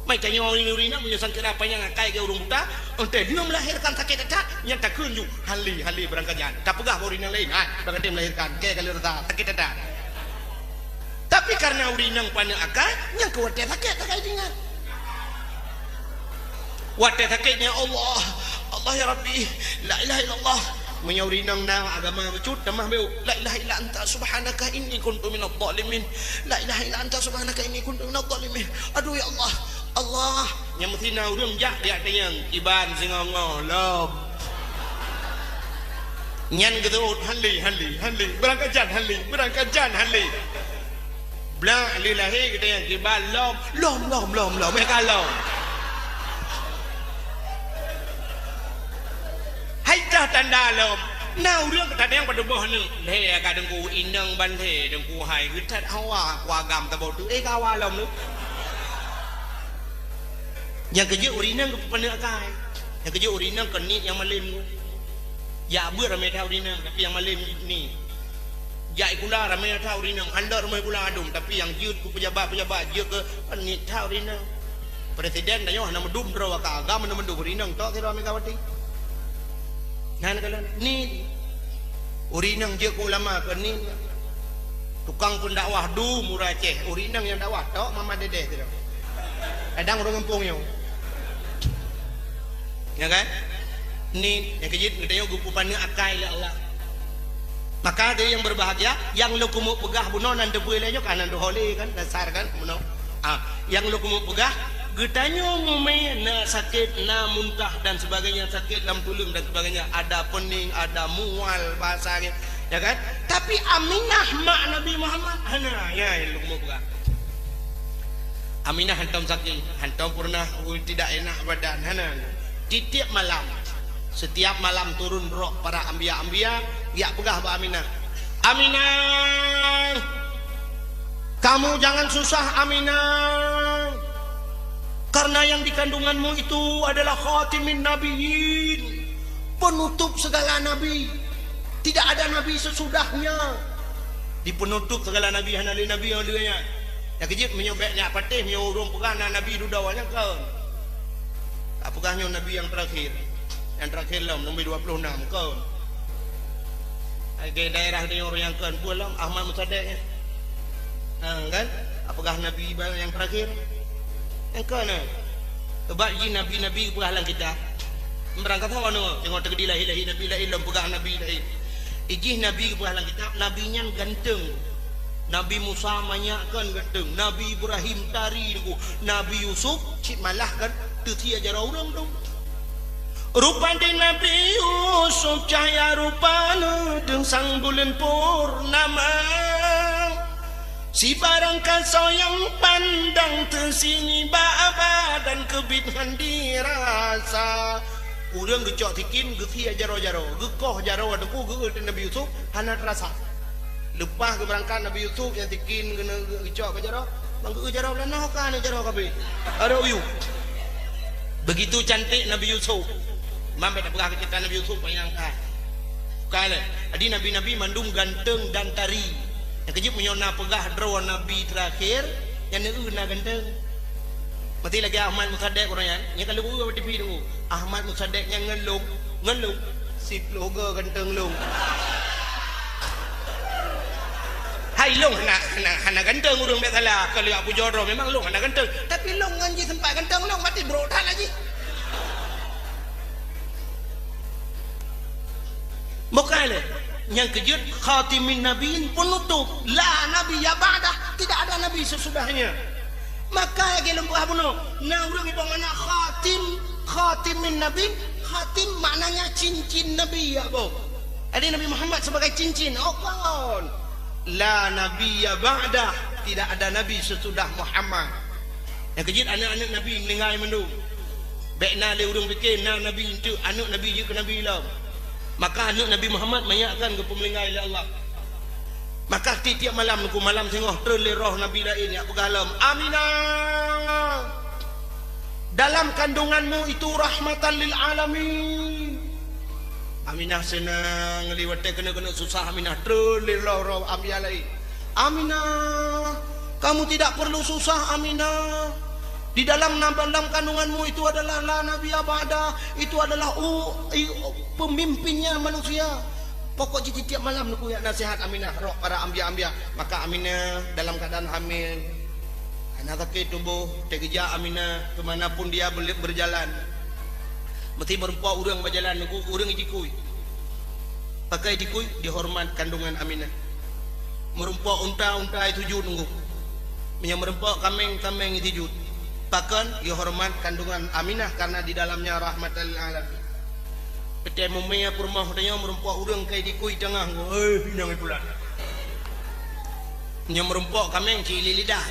Mai tanya orang ini menyusang kira apa yang akai ke urung buta, ente dia melahirkan sakit tak yang tak kunju hali berangkajan. Tak pegah urinang lain, berangkat dia melahirkan ke kali rata sakit tak. Tapi karena urinang pana akai yang kuat sakit tak dengan. Wate sakitnya Allah ya Rabbi, la ilaha illallah. Menyaurinang na agama becut tamah beu la ilaha illa anta subhanaka inni kuntu minadh dhalimin, la ilaha illa anta subhanaka inni kuntu minadh dhalimin. Aduh ya Allah yang mesti na urang jak dia tayang iban singongo lob nyan gedut hali berangkajan hali bla lillahi kita yang iban lom mereka lom hai dah tanda lom now รื่องtak yang pada bawah ni le ka dengku inang ban the dengku hai githat hawa kwa gam ta bo tu kawa lom ni yang kerja urinang kepada akai yang kerja urinang kenit yang malim ya ber ramai tahu urinang tapi yang malim ni ya ikula ramai tahu urinang anda ramai kula adum tapi yang jut ku pejabat jut ke kenit tahu urinang presiden dah yo nama dum draw ka agama nama dum urinang tok kira Megawati nan kalau ni urinang je ku ulama kenit tukang pun dakwah du murah ceh urinang yang dakwah tok mama dedeh tu kadang orang kampung yo ya kan ni yang kejit kita yo gupu pana akai ya Allah maka dia yang berbahagia yang lu kumu pegah buno nan de buile nyo kanan do hole kan dasar kan buno yang lu kumu pegah getanyo mume na sakit na muntah dan sebagainya sakit dalam tulung dan sebagainya ada pening ada mual bahasanya ya kan tapi Aminah mak Nabi Muhammad hana ya yang lu kumu pegah Aminah hantam sakit hantam pernah tidak enak badan hana setiap malam turun roh para ambia ya pegah Pak Aminah kamu jangan susah Aminah karena yang di kandunganmu itu adalah khatimin nabiyyin penutup segala nabi tidak ada nabi sesudahnya di penutup segala nabi hanali nabi yang dia ya kejip menyobeknya patih menyurung pegah nabi dudawanya kan apakahnya nabi yang terakhir lah nombor 26 kau di daerah dia orang yang kan pulang Ahmad Musaddiq kan apakah nabi yang terakhir yang kan sebab ini nabi-nabi pegahlah kita berangkat hawa no tengok tergedi lahi nabi lahi pegah nabi lahi ijih nabi pegahlah kita nabinya ganteng Nabi Musa manyakkan ganteng Nabi Ibrahim tari Nabi Yusuf cik malah kan terti ajar orang tu rupa di Nabi Yusuf cahaya rupanya dengan sang bulan purnama si barang kasau yang pandang tersini ba'aba dan kebidhan dirasa urang gecok tikin gethi jaro-jaro gekoh jaro adengku ge Nabi Yusuf hana rasa lepas ke berangkat Nabi Yusuf yang tikin kena gecok ke jaro bang ge jaro lanah kan jaro kabeh ada uyu begitu cantik Nabi Yusuf mampai tak pegah cerita Nabi Yusuf bayangkan kala adi nabi-nabi mandung ganteng dan tari yang kejip menyona pegah draw nabi terakhir yang neuna ganteng mati lagi Ahmad Musaddiq orangnya nya kalau gua TV dulu Ahmad Musaddiq yang ngelung si logo ganteng lung hai long hana ganteng urang bet salah kalau aku jodoh memang long hana ganteng tapi long anji sempat ganteng long mati berotan lagi bukan yang kejut khatimin nabiin penutup la nabi ya ba'dah tidak ada nabi sesudahnya maka lagi lembah bunuh nah urang ibang anak khatimin nabi khatim maknanya cincin nabi ya bo ada Nabi Muhammad sebagai cincin kan la nabi ya ba'dah tidak ada nabi sesudah Muhammad Yang kejit anak-anak Nabi meninggal mendu. Baikna le urung fikir na Nabi itu anak Nabi je ke Nabi lah. Maka anak Nabi Muhammad mayakkan ke pemelinggai oleh Allah. Maka tiap malam aku malam tengok terle roh Nabi lain yang bergalam. Aminah. Dalam kandunganmu itu rahmatan lil alamin. Aminah senang liwat kena susah Aminah terle roh Aminah lain. Aminah, kamu tidak perlu susah Aminah. Di dalam kandunganmu itu adalah la Nabi abada, itu adalah pemimpinnya manusia. Pokok tiap malam aku ya nasihat Aminah roh para ambia-ambia. Maka Aminah dalam keadaan hamil, anak kaki tubuh terkejar Aminah kemanapun dia berjalan. Mesti merempuak orang berjalan aku orang dikui. Pakai dikui dihormat kandungan Aminah. Merempuak unta itu jud nunggu. Yang merempuak kameng itu jud. Bahkan dihormat kandungan Aminah karena di dalamnya rahmatan lil alamin. Petai mumia rumah dia merempuak urang kai dikui tengah. Pinang pula. Yang merempuak kameng cili lidah.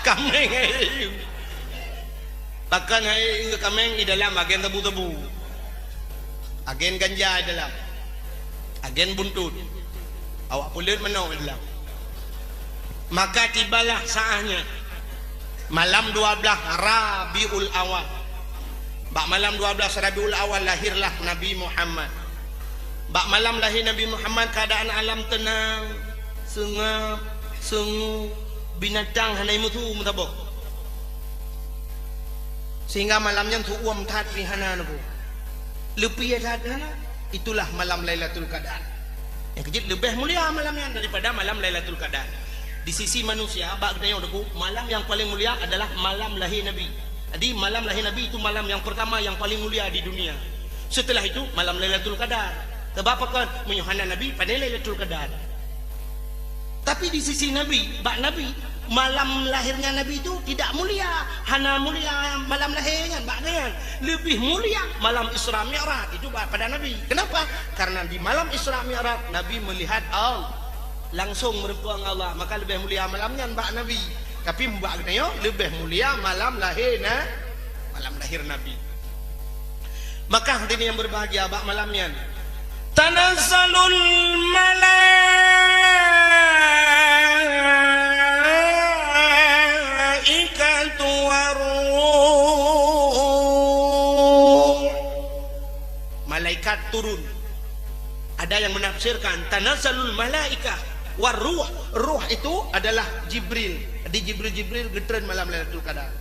Kameng. Bahkan kameng di dalam agen tebu-tebu. Agen ganja di dalam. Agen buntut. Awak pulut menau di dalam. Maka tibalah saatnya malam 12 Rabiul Awal. Bak malam 12 Rabiul Awal lahirlah Nabi Muhammad. Bak malam lahir Nabi Muhammad keadaan alam tenang, sengap, sengu, binatang hanai mutu mutabok. Sehingga malamnya tu uam tat pihana nabu. Lebih tat itulah malam Lailatul Qadar. Yang kejut lebih mulia malamnya daripada malam Lailatul Qadar. Di sisi manusia, bak tanya aku, malam yang paling mulia adalah malam lahir Nabi. Jadi malam lahir Nabi itu malam yang pertama yang paling mulia di dunia. Setelah itu malam Lailatul Qadar. Sebab kan menyuhana Nabi pada Lailatul Qadar. Tapi di sisi Nabi, bak Nabi, malam lahirnya Nabi itu tidak mulia. Hana mulia malam lahirnya, bak dengan lebih mulia malam Isra Mi'raj itu pada Nabi. Kenapa? Karena di malam Isra Mi'raj Nabi melihat Allah. Langsung merempuang Allah, maka lebih mulia malamnya mbak Nabi. Tapi mbak Nayo lebih mulia malam lahir Nabi. Maka hadirin yang berbahagia bak malamnya tanazzalul malaikatu waruh. Malaikat turun. Ada yang menafsirkan tanazzalul malaikah waruh. Ruh itu adalah Jibril. Di Jibril getren malam Lailatul Qadar.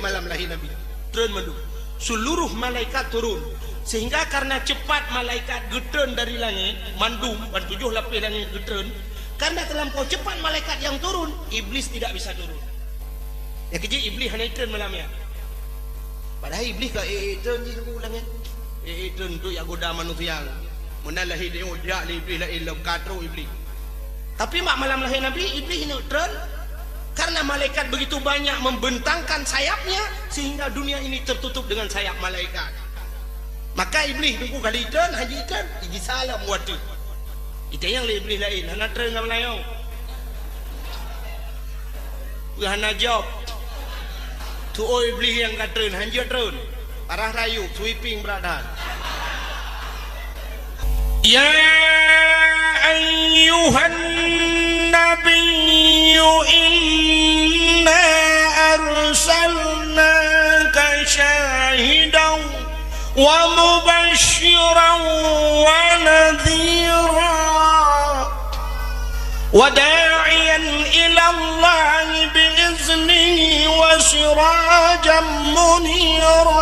Malam lahir Nabi. Getren mandu. Seluruh malaikat turun. Sehingga karena cepat malaikat getren dari langit, mandum dan 7 lapis langit getren. Karena terlampau cepat malaikat yang turun, iblis tidak bisa turun. Yang kecil iblis hanya getren malamnya. Padahal iblis ke getren di langit. Getren tu yang goda manusia. Menalahi dia iblis la illam katru iblis. Tapi malam lahir Nabi iblis neutral karena malaikat begitu banyak membentangkan sayapnya sehingga dunia ini tertutup dengan sayap malaikat. Maka iblis tunggu kali dan haji kan iji salam waktu. Itu yang iblis lain hana tren ngam layo. Hana jawab. Tu iblis yang katren hanjat tren. Parah rayu sweeping brother. Ya ayyuhan nabiyyu inna arsalnaka syahidan wa mubasysyiran wa nadhira wa da'iyan ila Allah biiznihi wa sirajan munira.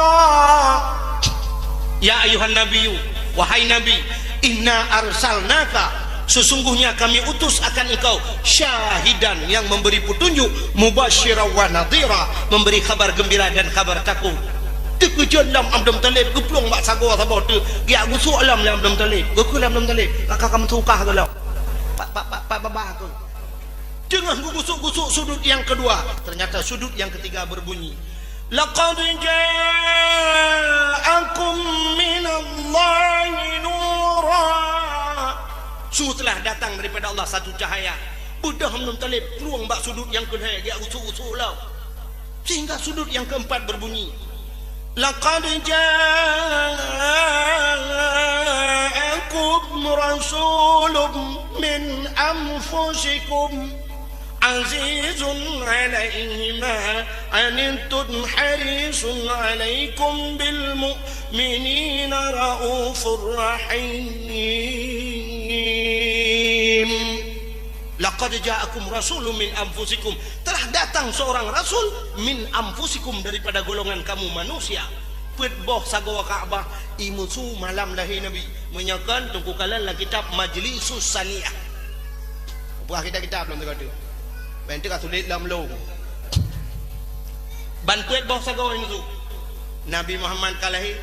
Ya ayyuhan nabiyyu, wahai nabi, inna arsalnaka, sesungguhnya kami utus akan engkau syahidan, yang memberi petunjuk, mubasysyiran wa nadhira, memberi kabar gembira dan kabar takut. Tekejut lam Abdul Talib geplong mak sago sabar tu dia gusuk lam Abdul Talib geku lam Abdul Talib kakak kamu tukah ke lam pak aku jangan gusuk-gusuk sudut yang kedua. Ternyata sudut yang ketiga berbunyi laqad ja'akum minallahi nura, sungguh telah datang daripada Allah satu cahaya. Budak Abdul Talib peluang bak sudut yang kedua dia gusuk-gusuk lau. Sehingga sudut yang keempat berbunyi, laqad ja'akum rasulun min anfusikum azizun alaihi ma anittum harisun alaikum bil mu'minina raufur rahim. Laqad ja'akum rasulun min anfusikum, telah datang seorang rasul min anfusikum, daripada golongan kamu manusia. Petboh sagawa Ka'bah imusu malam lahir Nabi menyakan tungku kalan la kitab Majlisus Saniyah. Buah kitab belum terkata. Bentuk tulis dalam long. Bantuet boh sagawa imusu. Nabi Muhammad kalahi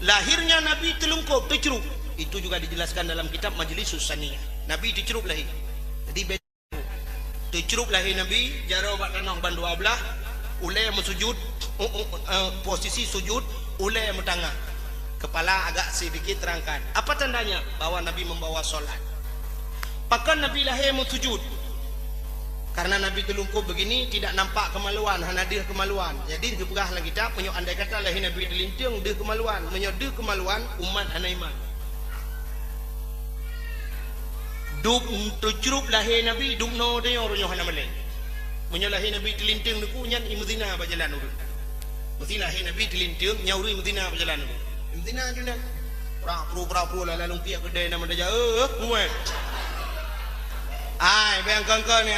lahirnya Nabi telungkup terceruk. Itu juga dijelaskan dalam kitab Majlisus Saniyah. Nabi terceruk lahir. Jadi terceruk lahir Nabi jaro bak tanah ban dua belah, ulai mesujud, posisi sujud, ulai metangah, kepala agak sedikit terangkat. Apa tandanya? Bahwa Nabi membawa solat. Pakan Nabi lahir mesujud. Karena Nabi telungkup begini tidak nampak kemaluan, hanya dia kemaluan. Jadi diperah lagi kita punya andai kata lahir Nabi terlinting dia kemaluan, menyodeh kemaluan umat hana iman. Duk tercerup lahir Nabi duk no dia orang hana malai. Punya lahir Nabi terlinting deku nyan imdina berjalan urut. Mesti lahir Nabi terlinting nyauri imdina berjalan urut. Imdina juna. Pra-pro la lumpia kedai nama dia kuat. Ai bayang kongkon ni.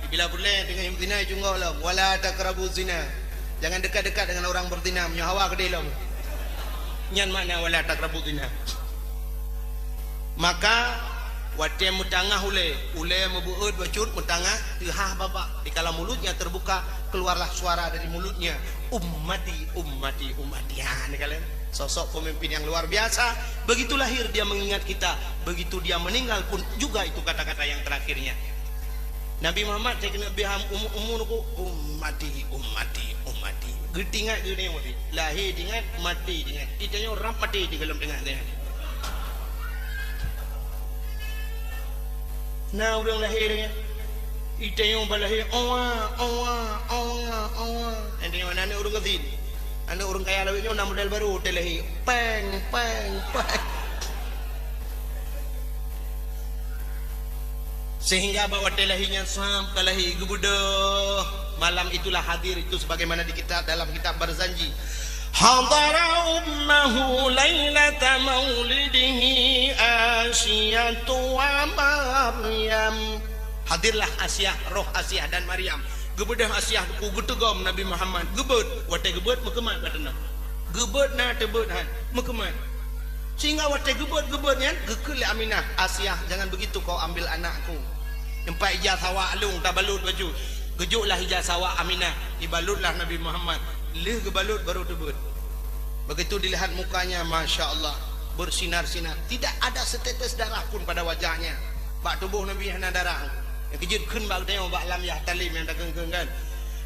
Bila boleh dengan zina jungo lah, wala takrabu zina. Jangan dekat-dekat dengan orang berzina, punya hawa ke dalam. Nyan makna wala takrabu zina. Maka wate mutangah ulai mebuut bacut mutangah tihah babak. Di kala mulutnya terbuka, keluarlah suara dari mulutnya, ummati. Ha ni kalian. Sosok pemimpin yang luar biasa. Begitu lahir dia mengingat kita, begitu dia meninggal pun juga itu kata-kata yang terakhirnya. Nabi Muhammad saya kena biham umur ku ummati. Getingat dia mati. Lahir ingat, mati ingat. Itanya orang mati di dalam dengar dia. Nah orang lahir dia. Itanya balahir awa. Nanti mana ni orang kecil. Anda orang kaya lawiknya nama model baru hotel lahir. Peng. Sehingga bawa telahirnya sampai lahir gebudah. Malam itulah hadir itu sebagaimana di kitab dalam kitab Barzanji. Hadara ummahu lailata maulidihi Asyatu wa Maryam. Hadirlah Asyah, roh Asyah dan Maryam. Gebudah Asyah ku getegam Nabi Muhammad. Gebut, watai gebut mekemat batana. Gebut na tebut han, mekemat. Sehingga watai gebut nyan gekul Aminah. Asyah, jangan begitu kau ambil anakku. Empat hijaz hawa alung tak balut baju. Gejuklah hijaz hawa Aminah, dibalutlah Nabi Muhammad. Lih gebalut baru tebut. Begitu dilihat mukanya, Masya Allah, bersinar-sinar. Tidak ada setetes darah pun pada wajahnya. Bak tubuh Nabi hana darah. Yang kejutkan bak tengok bak lam yah talim yang dagang-dagang kan.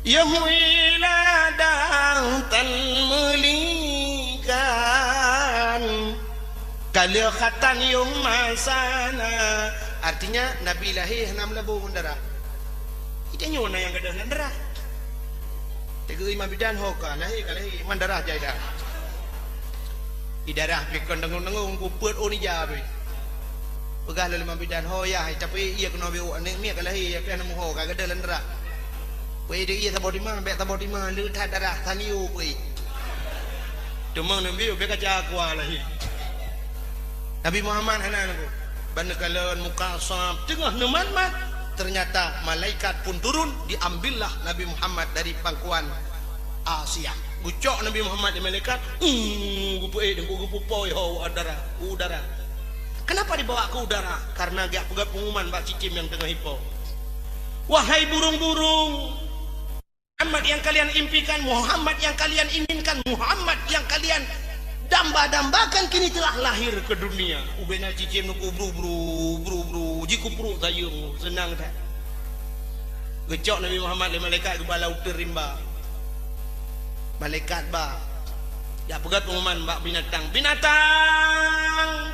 Yahwiladah talmulikan kalikhatan yung masana. Artinya Nabi lahir enam lebu darah. Itu nyona yang ada darah. Tiga imam bidan hoka lahir mandarah jaya. Di darah pikon dengung-dengung kuput onija be. Pegah lalu imam bidan hoya tapi ia kena biu anek mi lahir apa nama hoka ada darah. Pui dia ia tabor di mana, bet tabor di mana, lu tak darah taniu pui. Cuma Nabi beka jago lahir. Nabi Muhammad hanan aku. Bandekalan muka sahab tengah nemat-mat. Ternyata malaikat pun turun. Diambillah Nabi Muhammad dari pangkuan Asia. Gucok Nabi Muhammad di malaikat. Gupu-gupu udara. Kenapa dibawa ke udara? Karena gak pegat pengumuman Pak Cicim yang tengah hipo. Wahai burung-burung, Muhammad yang kalian impikan, Muhammad yang kalian inginkan, Muhammad yang kalian damba-dambakan kini telah lahir ke dunia. Ubena cicim nuku bru jikupru tayung senang tak. Gecok Nabi Muhammad le malaikat ke balau terimba. Malaikat ba. Ya pegat pengumuman bak binatang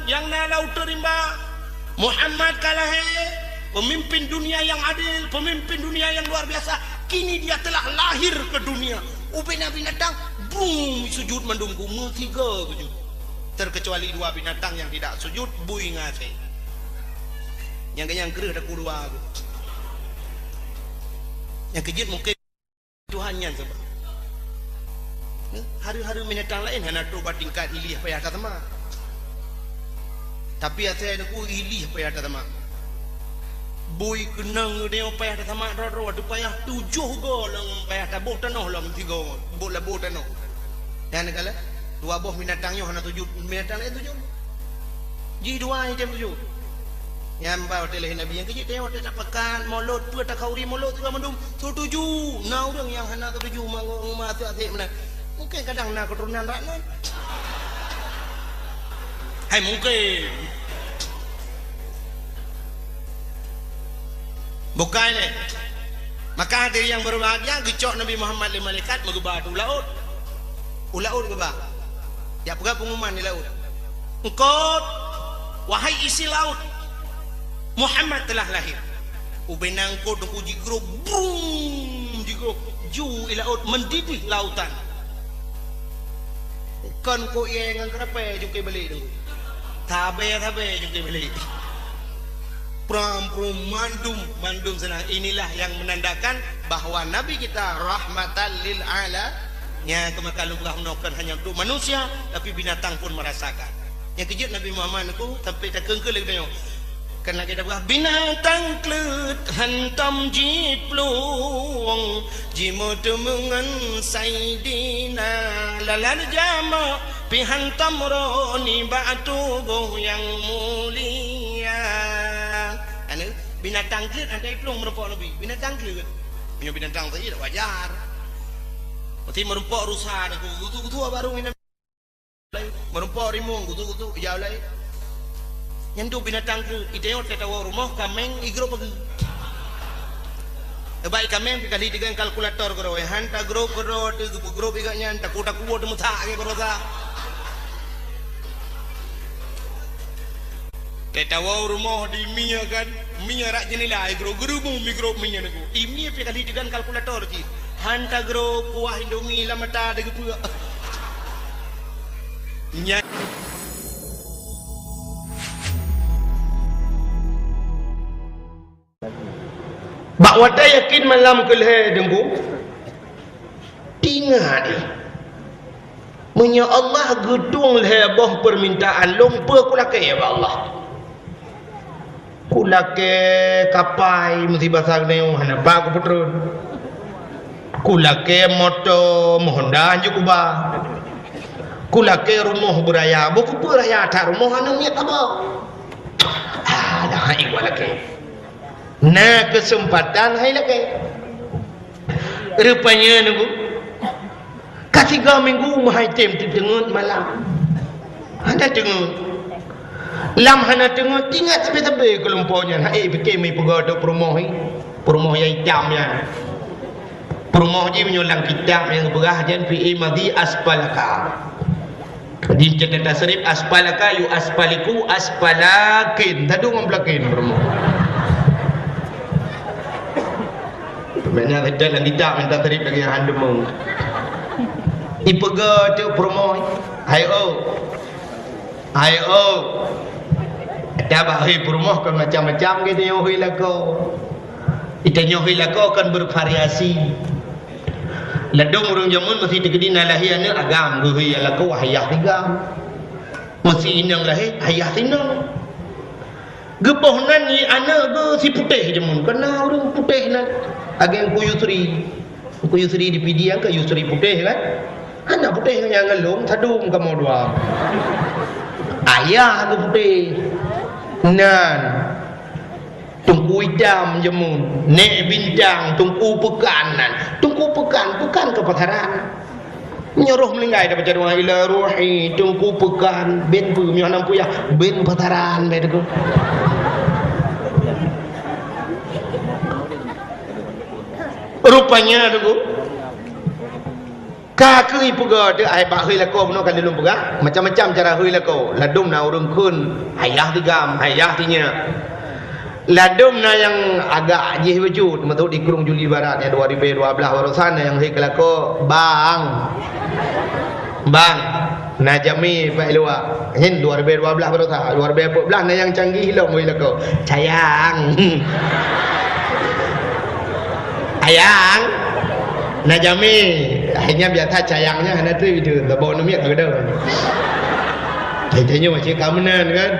yang na laut terimba. Muhammad kalah pemimpin dunia yang adil, pemimpin dunia yang luar biasa. kini dia telah lahir ke dunia. Ubena binatang bung sujud mendunggu tiga sujud. Terkecuali dua binatang yang tidak sujud bui ngase. Yang gereh dak dua. Yang kejut mungkin Tuhannya sebab. Hari-hari binatang lain hanya coba tingkat ilih apa yang kata mak. Tapi saya nak ilih apa yang kata mak. Boy kenang dia payah dah tamat ro tu payah 7 go lang payah tabuh tanah lang 3 bot la bot tanah. Dan kala dua boh binatangnya hana 7 binatang lain 7. Ji dua item 7. Yang bawa teleh Nabi yang kecil tengok tak pekan molot pu tak kauri molot tu mandum 7. Nah orang yang hana 7 mangok rumah tu atik mana. Mungkin kadang nak keturunan raknan. Hai mungkin bukan ni. Maka ada yang berbahagia gecok Nabi Muhammad le malaikat megubah tu laut. Laut gebah. Ya pegah pengumuman di laut. Engkau wahai isi laut, Muhammad telah lahir. Ubenang ko dengku jigrok brum jigrok ju ila laut mendidih lautan. Kan ko yang kenapa jungke balik tu. Tabe jungke balik. Pram mandum senang. Inilah yang menandakan bahawa Nabi kita rahmatan lil alamin. Kemakalan bukan hanya untuk manusia, tapi binatang pun merasakan. Yang kejut Nabi Muhammad aku sampai tak kengkel lagi tengok. Karena kita buat binatang klut hantam jiplung jimut mengan saidina lalal jama pihantam roni batu yang mulia. Binatang klut ada iplung merupak Nabi. Binatang klut punya binatang saya tak wajar. Nanti merupak rusa aku gutu baru ini merupak rimung gutu jauh lain. Yang tu binatang klut itengok kata rumah kameng igro pagi. Baik kameng kali dengan kalkulator karo hanta grup karo grup iganya hanta kuda kuwo temu tak ke karo ta. Kita rumah di Mia kan, Mia rak jenila, guru mikro Mia naku. Ini pe kali dengan kalkulator ji. Hanta gro kuah Indomie lamata degu pula. Nya. Bak wata yakin malam kelhe dengku. Tinggal ni. Munya Allah gedung lebah permintaan lumpur kulake ya Allah. Kulake kapai mesti basah neu hana ba ku putrun. Kulake moto Honda anju kuba. Kulake rumah beraya buku beraya tak rumah hana miat apa. Dah hai walake. Nah kesempatan hai lake. Rupanya nunggu. Ketiga minggu mahai tem tengut malam. Ada tengut. Lam hana tengok tinggal tepi-tepi kelompoknya. Hai fikir mai pegodo promoh yang hitam ya. Promoh je menyulang kitab yang berah jan fi madhi asfalaka. Di catatan tasrif asfalaka yu asfaliku asfalakin. Tadu ngomplakin promoh. Sebenarnya dalam kitab minta tasrif lagi handemu. Ipegodo promoh. Ayo. Dah bahai rumah kan macam-macam kita nyohi lako. Kita nyohi lako kan bervariasi. Ladung orang jamun masih terkedina lahir anak agam guhi lako hayah tiga. Masih inang lahir hayah tinang. Gepohnan ni anak ke si putih jamun. Kena orang putih nak. Agen ku Yusri. Ku Yusri di pidiang ke Yusri putih kan. Anak putih yang ngelung tadung kamu dua. Ayah ke putih. Nan tungku hitam jemun nek bintang tungku pekanan tungku pekan bukan kepataran nyuruh melinggai dapat jaduang ila ruhi tungku pekan ben pu mi hanam puyah ben pataran bedeku rupanya tu kakui puga de ai ba hoi lako bno kan dilum puga macam-macam cara hoi lako ladum na urung kun hayah tigam hayah tinya ladum na yang agak ajih wujud betul di kurung Juli Barat yang 2012 baru sana yang saya kelako bang Najami Pak Luar hin 2012 baru tak 2014 na yang canggih lo mui lako sayang ayang Najami akhirnya biasa sayangnya hanya tu itu tak bawa numiak ke dah tanya macam kamenan kan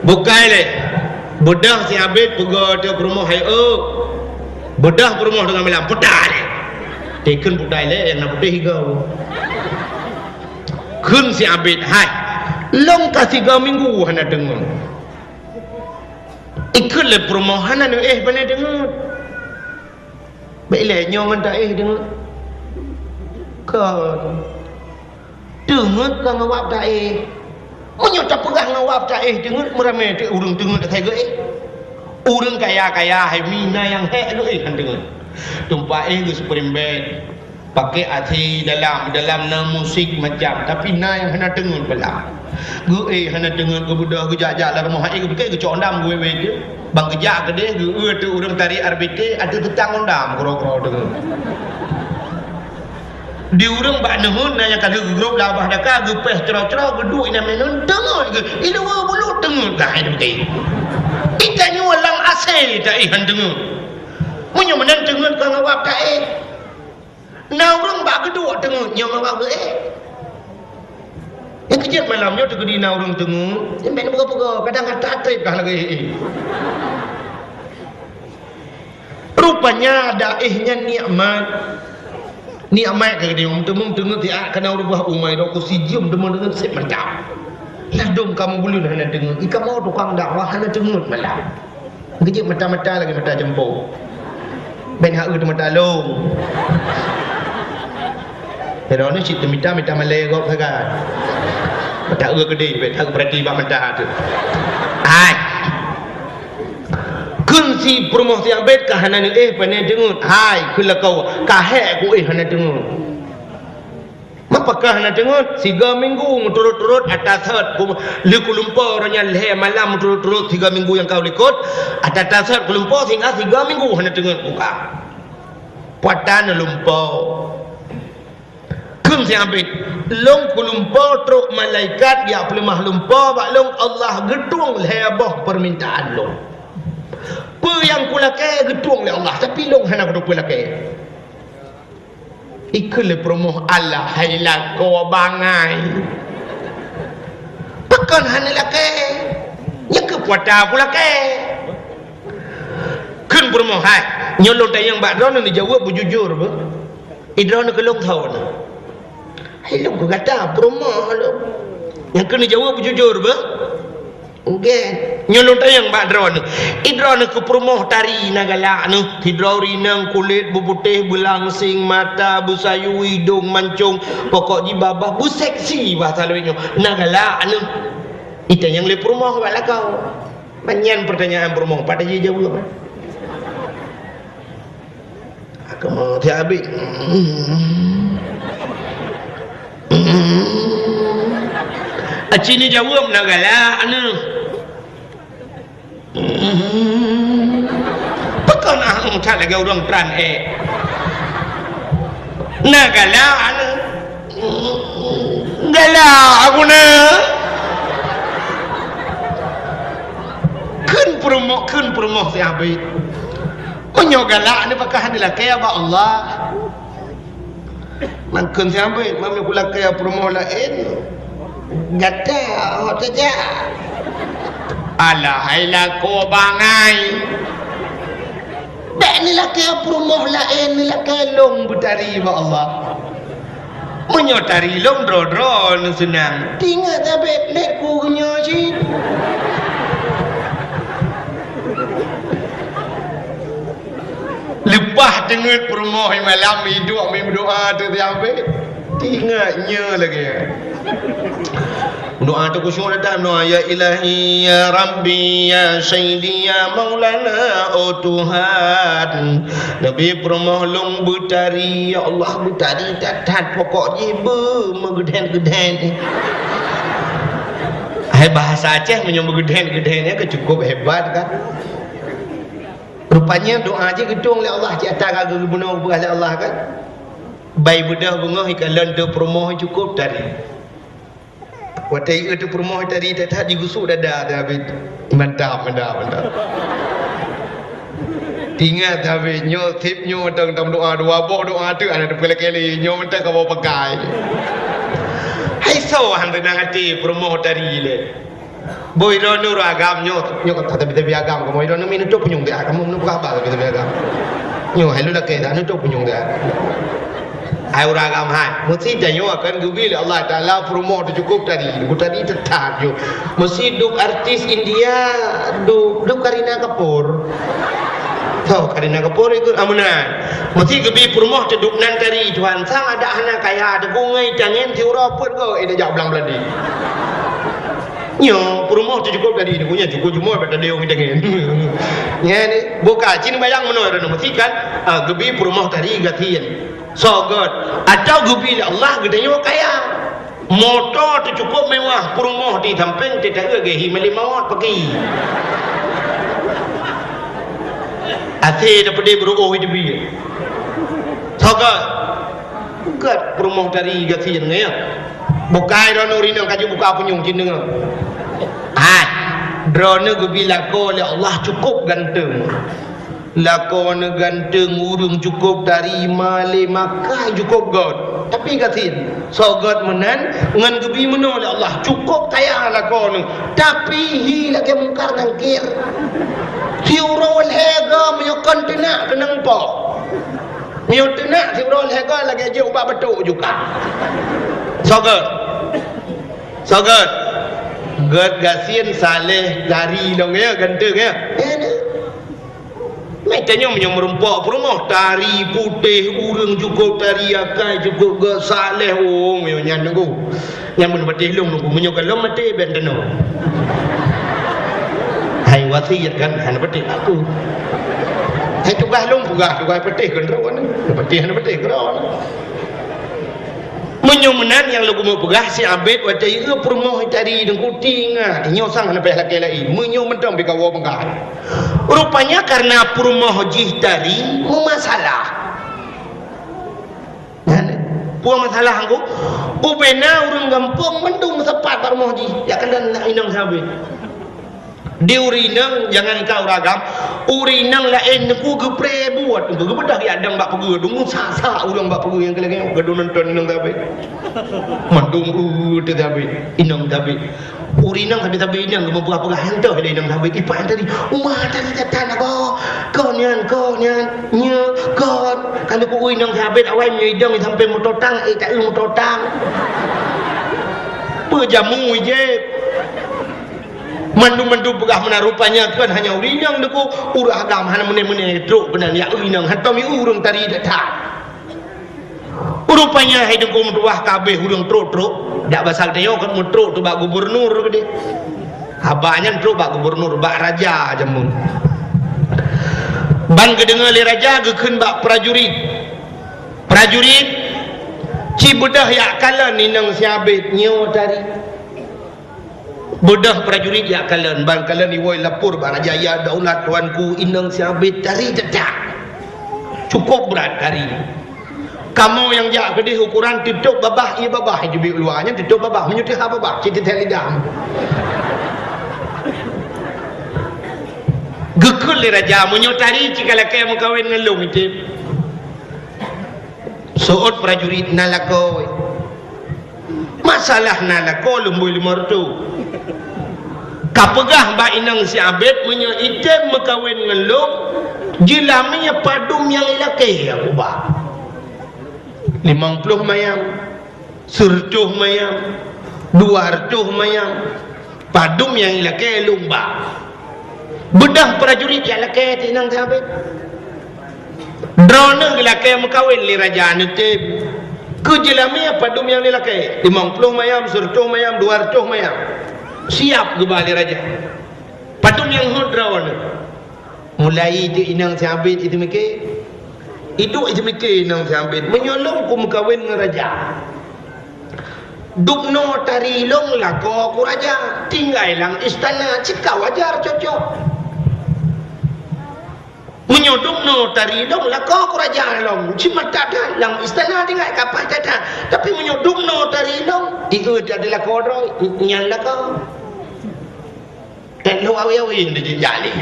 bukai le bedah si Abid pegah dia perumah hai bedah perumah dengan malam pedal teken budai le yang nak putih higau kun si Abid hai long kasih 3 minggu hana dengar ikut le perumah hana bana dengar baiklah nyong anda dengar kan dengar kan ngawap dah Munyo tak pegang ngawap tak dengar meramai tu urang dengar tak ke urang kaya hai mina yang hek tu kan dengar tumpa ke superimben pakai hati dalam na musik macam tapi na yang hana dengar pula gue hana dengar ke budak ke jajak lah rumah ke pakai ke condam gue dia bang kejak ke dia gue tu urang tarik RBT ada tetang ondam kro-kro dengar di urang bak nuhun nanya kalau grup labah daka gepeh cerah-cerah geduk ina menun dengar ke ila wa bulu dengar dah itu ke itanya walang asal tak ihan dengar munyo menan dengar ka ngawap ka na urang bak geduk dengar nyo ngawap ke yang kejap malam nyo tu di na urang dengar men pega-pega kadang tatip dah lagi rupanya daihnya nikmat ke dia temu dia kena ubah umai dok sijium temu dengan sip mantap ladum kamu belum hana dengar ika mau tukang dakwah hana dengar malam kejip mata-mata lagi mata jempol ben hak tu mata long pero ni cita mita malay gop kan mata gede bet hak berarti bak mata tu ai kun si promosi Abid ka hana ni pane dengar hai kun la kau ka he ku hana dengar mapakah hana dengar 3 minggu turut-turut atas hat ku liku lumpur nya le malam turut-turut 3 minggu yang kau likut atas hat ku lumpur hingga 3 minggu hana dengar buka patan lumpur kun si Abid long ku lumpur truk malaikat ya pelemah lumpur bak long Allah gedung lebah permintaan long apa yang kulakai gedung oleh Allah tapi long hana kudu kulakai ikut promoh Allah hailah kau bangai pakan hana lakai nya ke puata kulakai kun promoh hai nyolong tayang bak drone ni jawab bujujur ba idron ke long tahun hai long ku kata promoh lo yang kena jawab bujujur ba okay. Nyolong tayang bak drone idron ke promoh tari nagala nu hidro rinang kulit buputih belangsing mata busayu hidung mancung pokok di babah bu seksi bahasa lainnya nagala nu itu yang le promoh bak kau banyak pertanyaan promoh pada dia jawab aku mau habis acini jawab nagala nu Pekan ahang tak lagi orang peran Nagala Gala aku na Kun promoh si Abid Menyogala ni pakah hadilah kaya ba Allah Mangkun si Abid mami pula kaya promoh lain Gata hotel je Alah hailah ko bangai dak ni lah ke promoh lain ni lah ke long butari ba Allah menyotari long dro senang tinggal tapi let ku nya si lepas dengar promoh malam hidup berdoa tu siapa tinggalnya lagi doa tu khusyuk datang doa ya ilahi ya rabbi ya sayyidi ya maulana oh Tuhan Nabi promoh long butari ya Allah butari tak pokok jiba megeden bahasa Aceh menyambut gede-gedenya ke cukup hebat kan. Rupanya doa aja gedung oleh Allah di atas kagak guna oleh Allah kan. Bayi bedah bunga ikalan tu promoh cukup tadi. Watai itu promoh tadi tak digusuk dada tapi mantap. Tinggal tapi nyo tip nyo tentang doa doa tu ada kali nyo mentah kau pakai. Hai so hang tenang hati promoh tadi le. Boy rono agam nyo kata tapi agam kamu rono minum tu punyung dia kamu minum apa tapi agam. Nyo halu nak kena tu punyung dia. Ai agam hai mesti janyo akan gubil Allah Taala promoh tu cukup tadi tetap yo. Mesti duk artis India duk Karina Kapoor. Tahu Karina Kapoor ikut amunan. Mesti gebi promoh tu duk nan tadi tuan sang ada anak kaya ada bungai jangan tiura pun ko ida jauh belang beladi. Nyo promoh tu cukup tadi ni punya cukup cuma pada dia orang jangan. Nya ni buka cin bayang menor mesti kan gebi promoh tadi gatian. So good. Atau gubil Allah gedenya kaya. Motor tu cukup mewah, perumoh di samping tidak gehi melimawat pergi. Ati dapat dia beruoh hidup dia. So good. Good perumoh dari gasian ya. Bukai rono rino kaju buka punyung cin dengar. Drone gubil aku oleh Allah cukup ganteng. Lakon ganteng urung cukup dari male Makkah cukup god tapi katin so god menan ngan gebi meno oleh Allah cukup kaya lakon tapi hi lagi mungkar nangkir tiurol hega menyokon tenak kenang po nyo tenak tiurol hega lagi aja ubah betul juga so god gasian saleh dari long ya ganteng ya Metanya yang merempak perumahan tari putih urang cukup tari akai cukup ke saleh yang nunggu yang menepati long nunggu menyokal long mati benteno hai wasiat kan hana peti aku hai tugas long tugas peti kan rawan peti hana peti rawan menyumenan yang lagu mau pegah si abid watai ke perumahan tari dan kuting nyosang hana peh laki lagi menyumen tong bikawa pengah. Rupanya karena perumahan jih tari masalah. Puang masalah aku. Ubena urang gampung mendung sepat perumahan jih. Ya kan nak inang sabe. Di urinang jangan kau ragam. Urinang lain ku gepre buat tu gebedah ya adang bak pegu dung sa urang bak pegu yang keleng gedun nonton inang sabe. Mendung tu sabe. Inang sabe. Urinang sabi inang membuka-buka hendak ada inang sabi ipan tadi umah tadi tatan ako kon yan nya kon kalau ku inang sabi awai nyidang sampai mototang tak mototang pejamu je mandu pegah menarupanya kan hanya urinang deku urah agam hana mene truk benar ya urinang hatam urang tadi datang rupanya hidup kumtuah kabeh urang truk dak basal teo kan mutruk tu bak gubernur gede abahnya truk bak gubernur bak raja jamun ban gedengar le raja gekeun bak prajurit ci bedah ya kalan ninang siabit nyo tari bedah prajurit ya kalan ban kalan iwoi lapor bak raja ya daulat tuanku inang siabit tari dedak cukup berat tari. Kamu yang jak gede ukuran tutup babah ia babah jubi luarnya tutup babah menyutih apa babah cita lidam gekul le raja menyutari jika laki mengkawin ngelung itu soot prajurit nalako masalah nalako lumbui limortu kapegah ba inang si abed menyo item mengkawin ngelung jilaminya padum yang laki aku bah 50 mayam, 100 mayam, 200 mayam, padum yang laki lumba. Bedah prajurit yang laki tinang sampai. Drone laki mengkawin li raja nutib. Kejelami padum yang laki 50 mayam, 100 mayam, 200 mayam. Siap kembali raja. Padum yang drone. Mulai di inang sampai itu mikir. Itu mikir nang sambil menyolong ku mengkawin dengan raja dukno tari long lako ku raja, tinggal lang istana cika wajar cocok. Menyodukno tari long lako ku raja long, cuma tata lang istana tinggal kapai tata, tapi menyodukno tari long, itu adalah kodoi nyal lako. Dan lo awi-awi di jali.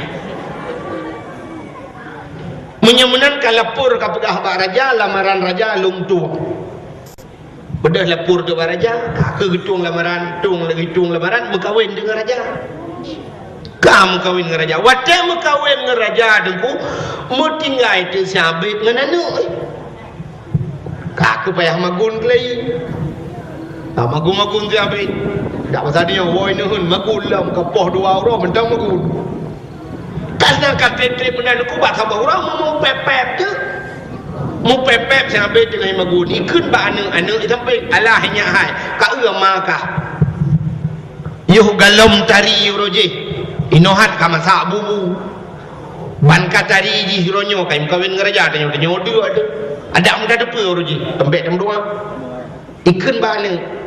Menyemenangkan lapor kepada abah raja, lamaran raja long tua. Bedah lapor ke raja, kakak hitung lamaran, hitung lamaran, berkahwin dengan raja. Kamu kahwin dengan raja. Waktu berkahwin dengan raja dengku, mau tinggal itu sabit dengan anak. Kakak payah magun kelai. Magun sabit. Tak pasal dia, woi nuhun magun lah, kapoh dua orang mentang magun. Karena kata trip benar aku buat sama orang mau pepep je. Mau pepep sampai dengan magun. Ikut ba anak sampai alahnya hai. Kau makah. Yuh galom tari roje. Inohat kama sak bubu. Ban katari ji ronyo kai kawin ngeraja tanya dua ada. Ada muda depe roje. Tembek tem dua. Ikut ba anak.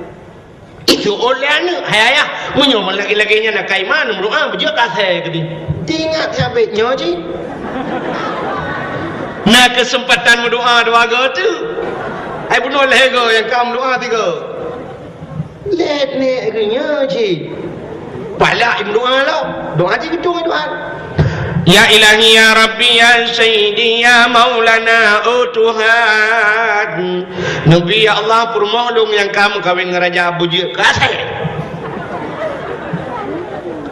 Itu oleh anak ayah menyuruh lagi-laginya nak kai mana berdoa berjak kasih ke dia. Ingat sampai nyoji. Nah kesempatan berdoa dua tu. Ai bunuh lego yang kamu doa tiga. Let ni ke nyoji. Pala ibu doa lah. Doa je gitu doa. Ya ilahi ya rabbi ya sayyidi ya maulana Tuhan. Nabi ya Allah permohon yang kamu kawin ngeraja bujuk kasih.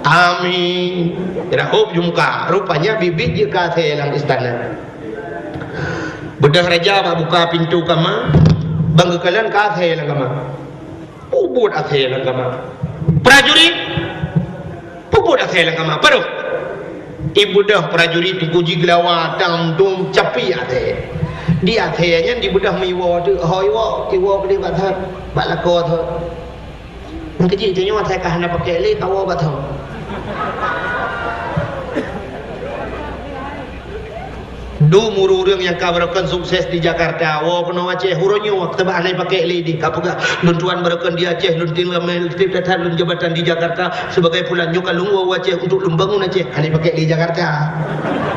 Amin. Rahub jumka. Rupanya bibit je kasih dalam istana. Bedah raja pak buka pintu kamar. Bangga kalian kasih dalam kamar. Pubut kasih dalam kamar. Prajurit. Pubut kasih dalam kamar. Paruh. Ibu dah prajurit dipuji gelawa dam dum capi ate. Di atenya di budah miwo tu hoiwo iwo beli bathar balako tho. Mungkin je nyo ate kah na pakai le kawo batho. Du mururung yang kabarakan sukses di Jakarta. Wo peno Aceh huronyo tebah nai pakai le di kapuga luntuan barakan di Aceh luntin lamel datang lun jabatan di Jakarta sebagai pulan nyoka lungwo Aceh untuk membangun Aceh nai pakai di Jakarta.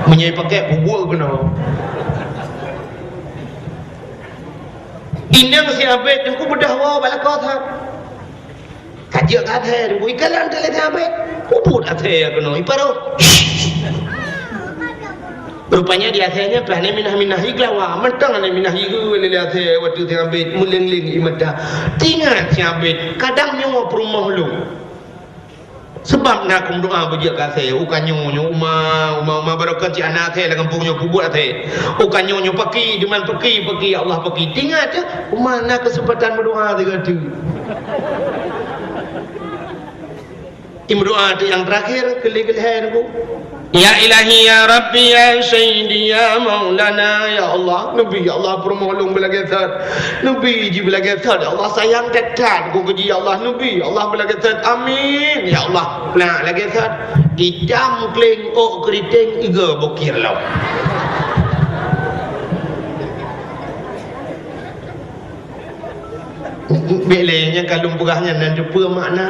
Menyai pakai bubur peno. Inang si abet aku bedah wa balakot ha. Kajak kathe ku ikalan tele abet. Ubut athe aku no iparo. Rupanya di akhirnya bahane minah iglawa mentang ane minah igu lele athe waktu tengah bet muleng-leng imada. Tingat si abet kadang nyawa perumah lu. Sebab nak doa bujak kasih ukan nyonyo uma barakat ci anak teh dengan punya kubur teh ukan nyonyo paki di man paki Allah paki tingat je mana kesempatan berdoa dengan tu doa tu yang terakhir kelih-kelihan aku ya ilahi ya rabbi ya sayyidi ya maulana ya Allah nabi ya Allah permohon belagathat nabi ji belagathat ya Allah sayang tetat ku ji ya Allah nabi ya Allah belagathat amin ya Allah nah lagathat idam kleng ok keriting iga bokir law belenya kalung pegahnya dan depa makna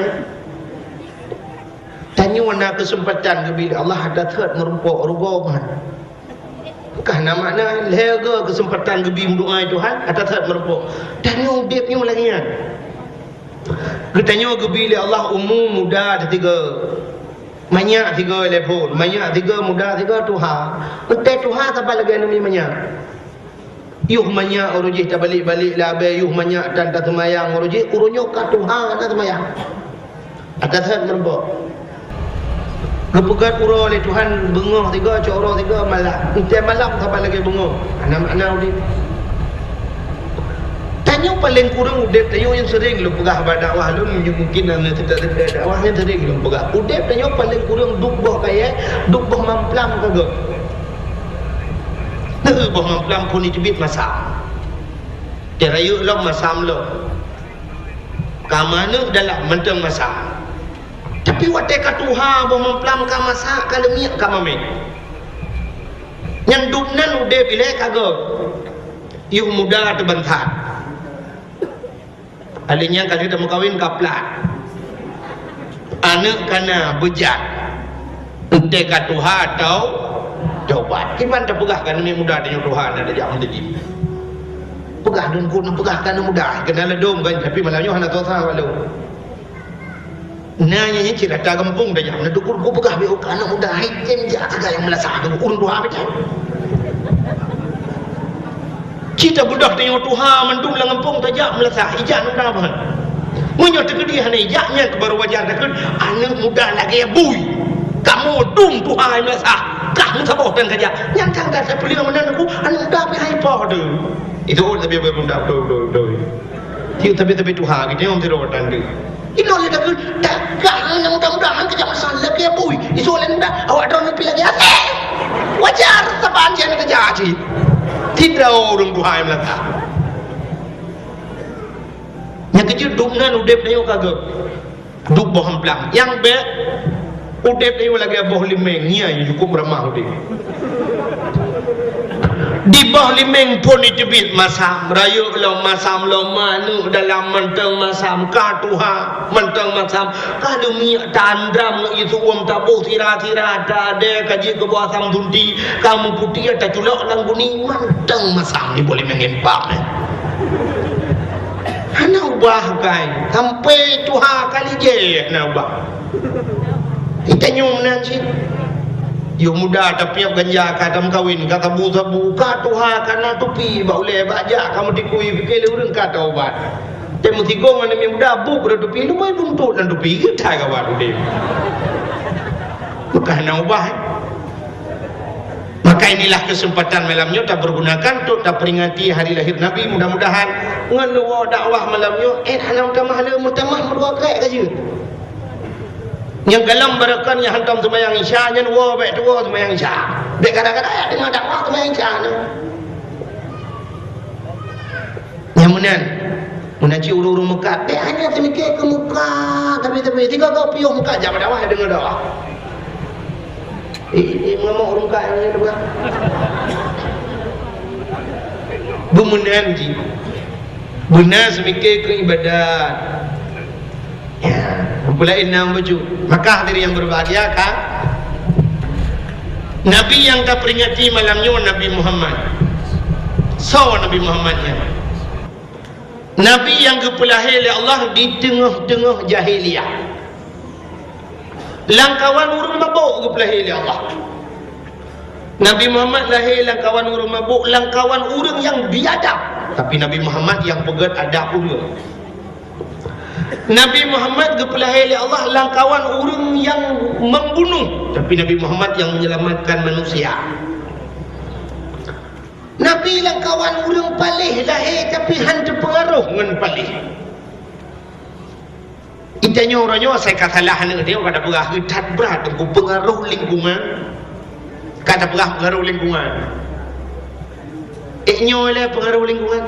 tanya mana kesempatan bila Allah ada third merumpuk rugoman. Karena makna lega kesempatan gebi doa Tuhan ada third merumpuk. Tanya ubipnya lagi kan. Ketanya gebi Allah umum muda ada tiga. Banyak tiga level, banyak tiga muda tiga Tuhan. Entai Tuhan sampai lagi nama banyak. Yuh banyak urujih tak balik-balik lah be yuh banyak dan tak semayang urujih urunyo ka Tuhan tak semayang. Ada third merumpuk. Kepegat pura oleh Tuhan bengah tiga, coro tiga malam. Tiap malam sampai lagi bengah. Anak-anak udip. Tanya paling kurang udip tanya yang sering lu pegah pada dakwah lu mungkin tidak dakwahnya sering lu pegah. Udip tanya paling kurang duk boh kaya, duk boh mamplam kagak. Nah, boh mamplam pun dicubit masam. Terayu lo masam lo. Kamana dalam mentang masam. Tapi waktu katuha bo memplam ka masak ka lemiak ka mamek. Yang dupnan udah pilih kagak. Yuh muda tebentar. Alinya kalau dah kawin kaplat. Anak kana bejat. Ente ka Tuhan atau coba. Gimana dah pegah kan ni mudah dengan Tuhan ada jam tadi. Pegah dan kun pegah kan mudah. Kena ledom kan tapi malamnya hana tahu sah walau. Nanya cerita kampung dah jam. Dukul ku pegah be anak mudah hitem je agak yang melasah tu urun Tuhan betul. Kita budak tengok Tuhan mendung lang kampung tajak melasah ijak nak apa? Munyo tegedi hana ijaknya ke baru wajar dah anak muda lagi bui. Kamu dung Tuhan melasah. Kamu sabah dan kerja. Yang tang dah sepuluh mana aku anak muda pe hai pa tu. Itu tapi bermuda do. Tiu tapi Tuhan kita om tiro dan dia. Ino le dak tak anak muda-mudahan kerja masalah lagi bui. Isu le muda awak dah lebih lagi asal. Wajar sebab dia nak kerja haji. Tidak orang Tuhan melata. Yang kecil duknan udep na yung kagak. Duk boham pelang. Yang be udep na yung lagi boh limeng. Niya yung cukup ramah udep. Di boh limeng pun itibit masam. Rayu lo masam lo manu dalam menteng masam. Katuha menteng masam. Kalau minyak tandram itu uam tabuh tira-tira ada kaji ke bawah sam dundi. Kamu putih ada culok lang guni menteng masam ni boleh mengempak. Hana ubah kai. Sampai tuha kali je hana ubah. Kita nyum nanti. Yo muda tapi yang ganja kadam kawin kata bu katuha kana tupi ba ule baja kamu dikui fikir urang kata obat. Temu tigong ane muda bu ber tupi lu mai buntut dan tupi kita kawan udah. Bukan nak ubah. Maka inilah kesempatan malamnya tak pergunakan untuk tak peringati hari lahir Nabi. Mudah-mudahan ngeluwa dakwah malamnya hanam tamah mutamah berdua kai kaje. Yang galam berakan yang hantam sembahyang isya nya dua baik dua sembahyang isya. Dek kadang-kadang ayat dengar dakwah sembahyang isya ni. Yang munan ci uru-uru Mekah. Dek hanya semikir ke muka tapi tiga kau piuh muka jam dakwah dengar dakwah. Ngomong urung ka yang ni buat. Bumunan ji. Benar semikir ke ibadat. Ya, mempelai enam baju. Maka hadirin yang berbahagia kan? Nabi yang tak peringati malamnya Nabi Muhammad. Nabi Muhammadnya. Nabi yang kepelahir oleh Allah di tengah-tengah jahiliyah. Langkawan urung mabuk kepelahir oleh Allah. Nabi Muhammad lahir langkawan urung mabuk, langkawan urung yang biadab. Tapi Nabi Muhammad yang pegat adab urung. Nabi Muhammad kepelahir oleh Allah langkawan orang yang membunuh, tapi Nabi Muhammad yang menyelamatkan manusia. Nabi langkawan orang palih lahir tapi hanya pengaruh dengan palih. Itanya orangnya saya kata lah dia kata berah hitat berat dengan pengaruh lingkungan. Kata berah pengaruh lingkungan. Oleh pengaruh lingkungan.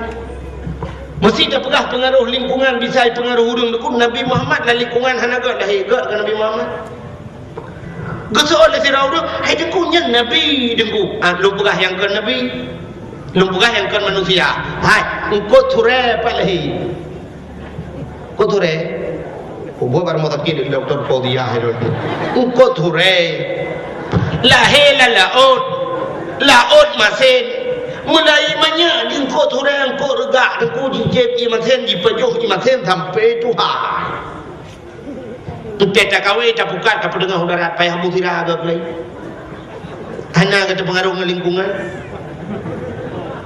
Mesti tak pegah pengaruh lingkungan bisa pengaruh hurung dekun Nabi Muhammad lah lingkungan hana gak dah hegat ke Nabi Muhammad. Gesoal le sira urang hai dengkunya Nabi dengku. Lu pegah yang kan Nabi. Lu pegah yang kan manusia. Hai engko ture palahi. Ko ture. Ko buat bar motak ki doktor Podia hero. Engko ture. Lahela laot masen. Mulai banyak di kau tu orang kau regak dan kau dijep imasen di pejuh imasen sampai Tuhan. Kita tak kawin tak bukan tak pendengar udarat payah mutira agak lain. Hanya kata pengaruh lingkungan.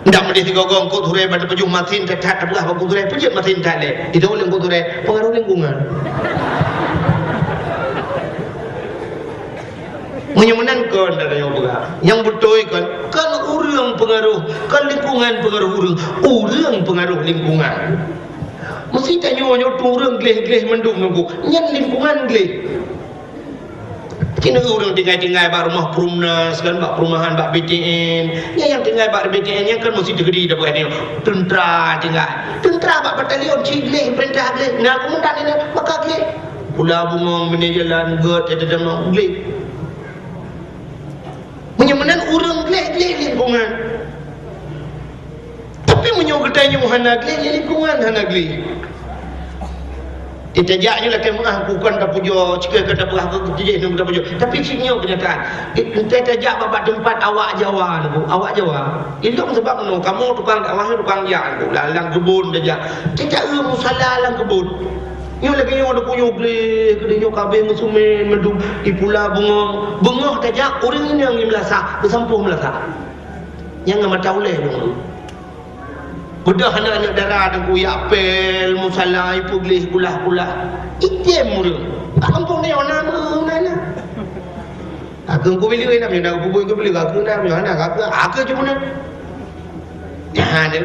Tidak mesti tiga gong kau tu orang pada pejuh masin tak tak bukan kau tu orang pejuh masin tak le. Itu oleh kau tu orang pengaruh lingkungan. Menyenangkan dari yang bergerak. Yang betul kan orang pengaruh, kan lingkungan pengaruh orang pengaruh lingkungan. Mesti tanya orang orang geleh mendung nunggu, yang lingkungan geleh. Kena orang tinggal bak rumah perumnas kan, bak perumahan, bak BTN. Yang tinggal bak BTN yang kan mesti tegedi dah buat ni. Tentera tinggal, tentera bak batalion cigleh, perintah geleh. Nak komandan ini maka geleh. Pulau Bungong menejalan god ada dalam geleh. Menyemenan orang geleh lingkungan. Tapi menyokatanya hana geleh lingkungan hana geleh. Ditajaknya lah kemah bukan dah pujo cika kata berah kerja ni dah pujo. Tapi sini kenyataan. Ditajak bapak tempat awak Jawa tu. Awak Jawa. Itu sebab no kamu tukang dakwah tukang jak tu. Lalang kebun dah. Tidak musala lang kebun. Yo lagi yo ada punya gle, kedenya kabeh musumin medum di pula bengong. Bengong tajak orang ini yang melasa, bersampuh melasa. Yang mata oleh dong. Bedah anak-anak darah dan kuyak pel, musala, ipu gelis, kulah-kulah. Item mula. Tak kampung ni, orang mana? Aku pilih nak punya, aku pilih aku nak punya anak. Aku cuma nak. Ada.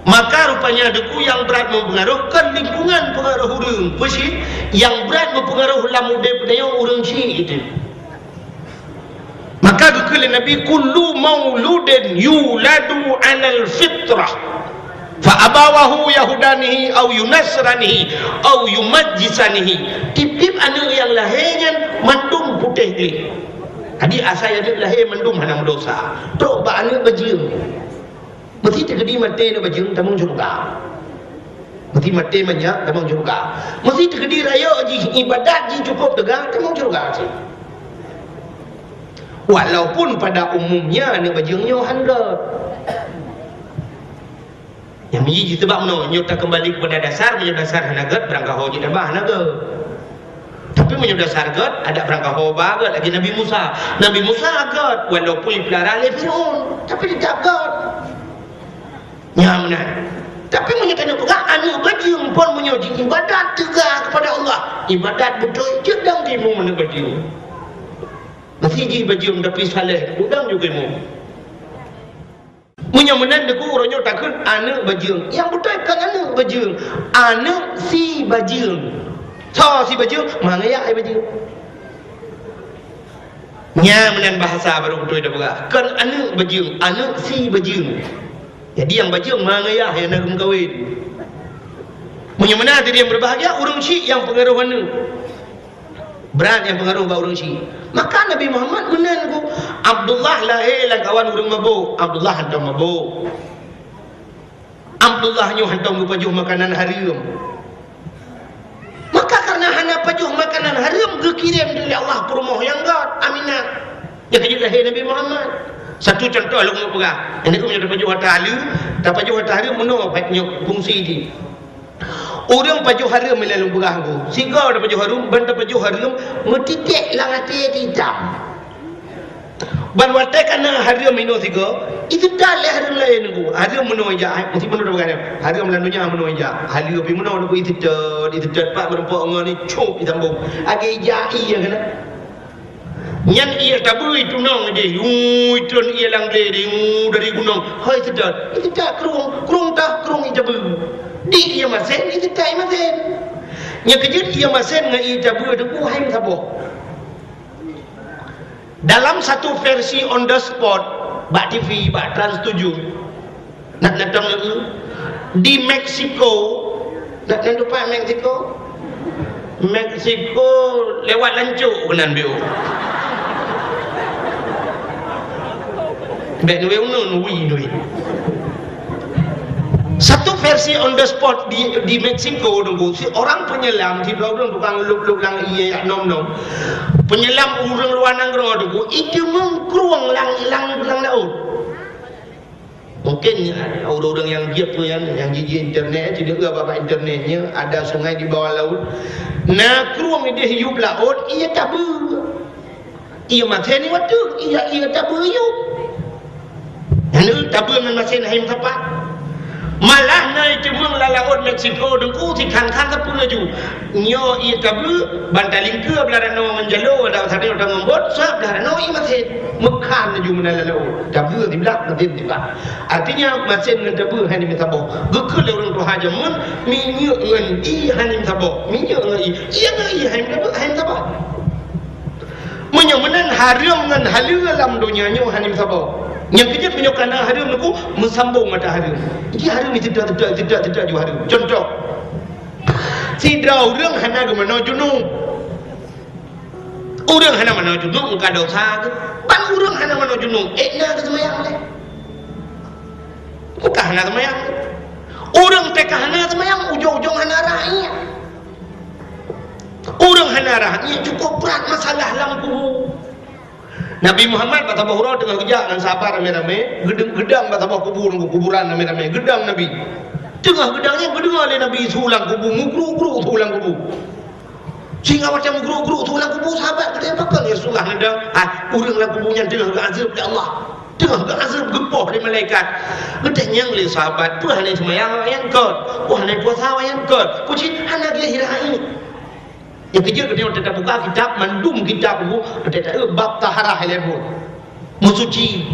Maka rupanya deku yang berat mempengaruhkan lingkungan pengaruh orang. Pasti yang berat mempengaruhi lamudah penayang orang Syiah itu. Maka dikatakan Nabi kullu mauludin yuladu 'alal fitrah fa abawahu yahudanihi au yunasranihi au yumajjisanihi. Tip-tip anak yang lahirnya mendung putih ni. Tadi asal dia lahir mendung hana dosa. Tok ba anak bajing. Mesti terkedi mati nak bajing tamung juga. Mesti mati banyak tamung juga. Mesti terkedi raya ibadat ji cukup tegang tamung juga sih. Walaupun pada umumnya anak bajingnya 100. Yang menjadi sebab mana nyata kembali kepada dasar, menyebab dasar hanagat berangkat hoji dabah hanagat. Tapi menyebab dasar gat ada berangkat hoba gat lagi Nabi Musa. Nabi Musa gat walaupun pelara oleh Firaun, tapi dia gat. Nyamna. Tapi menyatakan juga anak bajing pun menyuji ibadat tegak kepada Allah. Ibadat betul jedang timu mana bajing. Masih ji bajing tapi saleh, udang juga mu. Menyamanan deku orangnya takut anak bajing. Yang betul kan anak bajing. Anak si bajing. So si bajing, mana ya ai bajing. Nyamanan bahasa baru betul dah berah. Kan anak bajing, anak si bajing. Jadi yang bajing mana ya yang nak kahwin. Menyamanan tadi yang berbahagia orang Syiah yang pengaruh mana? Berat yang pengaruh bau orang Syiah. Maka Nabi Muhammad menangu Abdullah lahir lang kawan orang mabuk. Abdullah hantar mabuk. Abdullah nyu hantar pajuh makanan haram. Maka karena hana pajuh makanan haram dikirim dari Allah ke rumah yang gat Aminah. Yang kejut lahir Nabi Muhammad. Satu contoh lu mau pegang. Ini aku punya pajuh harta haram, tak pajuh harta haram menolak punya fungsi ini. Orang pajuh haram melalui berah aku. Sehingga ada pajuh haram, benda pajuh haram metitik lang hati hitam. Ban watai kana haram ino sehingga itu dah le haram lain aku. Haram menolak je, mesti menolak berah. Haram lalunya menolak je. Haram tapi menolak aku itu pak merempok ngani cop ditambung. Agi jai ya kana. Nyan ia tabu itu nong je. Itu ia lang dari gunung. Hai sedar. Itu tak kerung tak kerung itu di ia masen itu tak masen. Yang kejut ia masen ngai tabu itu hai sabo. Dalam satu versi on the spot, Bak TV, Bak Trans 7 nak datang itu di Meksiko, nak lupa Meksiko. Meksiko lewat lancuk kenan bio. Bek nuwe unun wi. Satu versi on the spot di Meksiko dulu si orang penyelam si dua orang tukang luk lang iya nom. Penyelam orang luar negeri dulu itu mengkruang lang laut. Mungkin orang-orang yang giat tu yang jiji internet jadi apa internetnya ada sungai di bawah laut. Nah kruang dia hidup laut ia tabu. Ia makan ni waktu ia tabu hidup. Yang tabu dengan masin haim tepat. Malah naik cuma laut Meksiko dengku si kang-kang ke pun laju. Nyo ia tabu bantaling ke belara no menjalo ada tadi orang membot sab belara no ia masin mekan laju menala laut. Tabu di belak nanti di belak. Artinya masin dengan tabu hani misabo. Gekul orang tu haja mun minyak ngan i hani misabo. Minyak ngan i. Ia ngan i hani misabo. Menyomenan haram ngan halal dalam dunia nyo hani misabo. Yang kejut menyokana haram aku mensambung mata haram. Ini haram ni tidak juga haram. Contoh, si orang hana ke mana junung. Orang hana mana junung engkau dosa ke. Pan orang hana mana junung. Ekna ke semayang le. Bukan hana semayang. Orang teka hana semayang ujung-ujung hana rakyat. hanarah ia cukup berat masalah dalam kubur. Nabi Muhammad kata bahura dengan kejak dan sabar rame-rame, gedang kata bah kuburan rame-rame, gedang Nabi. Tengah gedangnya berdengar oleh Nabi sulang kubur, mugruk-gruk sulang kubur. Sehingga macam mugruk-gruk sulang kubur, sahabat kata apa kan ya Rasulullah gedang, uranglah kuburnya tengah azab oleh Allah. Tengah azab gempah dari malaikat. Gedangnya oleh sahabat, puan ni semayang yang kot, puan ni puasa yang kot. Pucit anak dia hirai. Yang kerja kita tetap buka kitab, mandum kitab itu, kita bab taharah level. Musuci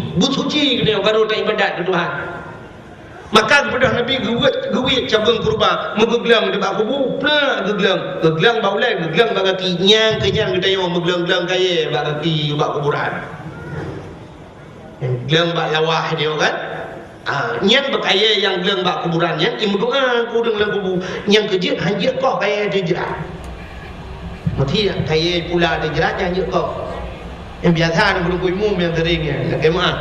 kita baru tak ibadat ke Tuhan. Maka kepada Nabi gewit cabang kurba, megeglang di bak kubu, pula geglang baulai, geglang bak kaki, nyang kenyang kita yang meglang kaya bak kaki bak kuburan. Geglang bak lawah dia kan. Nyang berkaya yang gelang bak kuburan, yang imdoa ku dengan kubu, yang kerja hanya kau kaya dia jerat. Mati kaya pula ada jerat yang kau. Yang biasa ada belum umum yang teringnya. Nak kemah.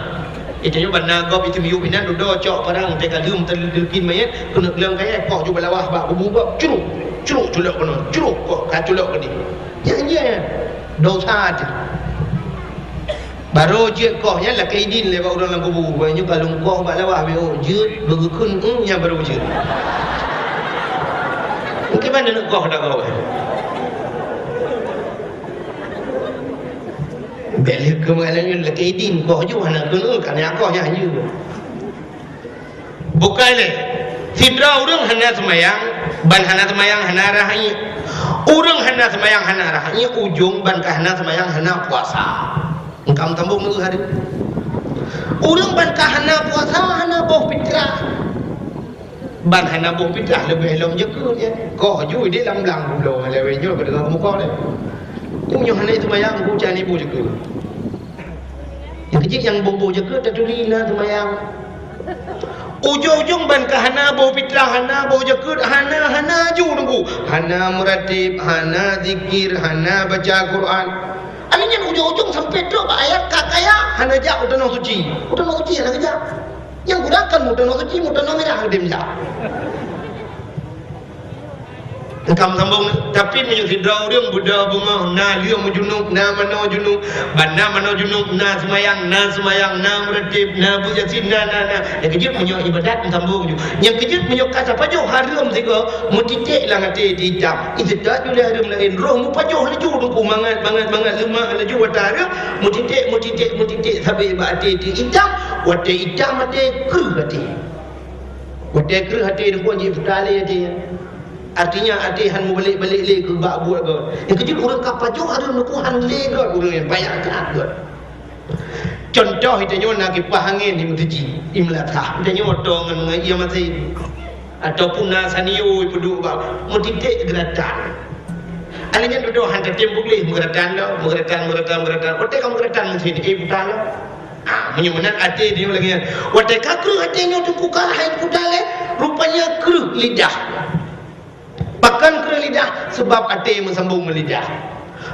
Itu yang benar gop itu miu pinan dodo cok parang teka lum terlekin mayat kena gelang kaya kau cuba lawah bak kubu kau curuk culok kono curuk kau kaculok ke ni. Ya dosa aja. Baru je kau nya lah kaidin le bak orang dalam kubu. Banyak kalau kau bak lawah be oh je bergekun nya baru je. Mungkin mana nak kau dah kau. Beli kemalannya lagi din kau juga nak kena kan kau hanya bukan le sidra orang hana semayang ban hana semayang hana rahai orang hana semayang hana rahai ujung ban hana semayang hana puasa engkau tambung nu hari orang ban hana puasa hana boh fitrah ban hana boh fitrah lebih long je kau juga dia lam-lam belum lewe nyo pada kamu kau le yang hana itu mayang bu cani bu juga. Yang kecil yang bobo juga tak tulina tu mayang. Ujung-ujung ban kahana bu fitrah hana bu juga hana ju nunggu. Hana meratib, hana zikir, hana baca Quran. Alanya ujung-ujung sampai tu ayat kakaya hana jak utanong suci. Utanong suci hana kerja. Yang gunakan utanong suci, utanong merah dia menjak. Engkau sambung tapi menyuk sidra orang Buddha bunga na liang junub na mano junub bana mano junub na semayang na meratib na bujasin na yang kejut menyuk ibadat sambung yang kejut menyuk kata pajuh harum tiga mutitik lang ati hitam itu tak boleh harum lain roh mu pajuh laju ku mangat lemak laju watara mutitik sampai ba ati hitam wate hitam ati keruh hati dia pun je petale dia. Artinya atihan mu balik le ke bak buat ke. Yang kecil orang kapajo ada nukuhan le ke orang yang banyak tak ke. Contoh itu nak kipas angin di mutiji imlatah. Itu otong dengan ia masih ataupun nasaniu peduk bak mutitik geratan. Alanya duduk hantar tembok le geratan lo, geratan. Otak kamu geratan mesti di bukan lo. Menyumanan ati dia lagi. Otak kakru atinya tu kukahan kudale rupanya kru lidah. Bahkan kena lidah sebab hati yang sambung melidah.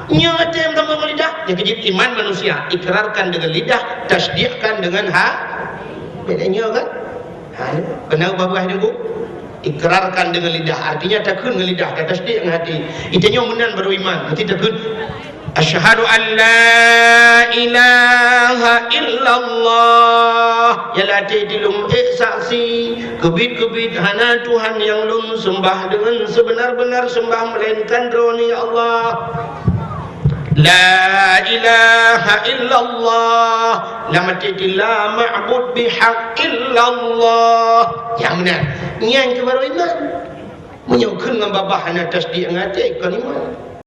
Nya hati yang sambung melidah. Yang kejip iman manusia ikrarkan dengan lidah, tasdiqkan dengan bedanya kan? Kenapa babah dia bu? Ikrarkan dengan lidah. Artinya takun dengan lidah, tak tasdiq dengan hati. Itunya menan baru iman. Nanti takun. Asyhadu an la ilaha illallah. Yalah dilum saksi kebit hana Tuhan yang lum sembah dengan sebenar-benar sembah melainkan Roni Allah. La ilaha illallah. La mati la ma'bud bihaq illallah. Yang benar. Yang kebaru iman. Menyokong dengan babah hana tasdiq ngati kan iman.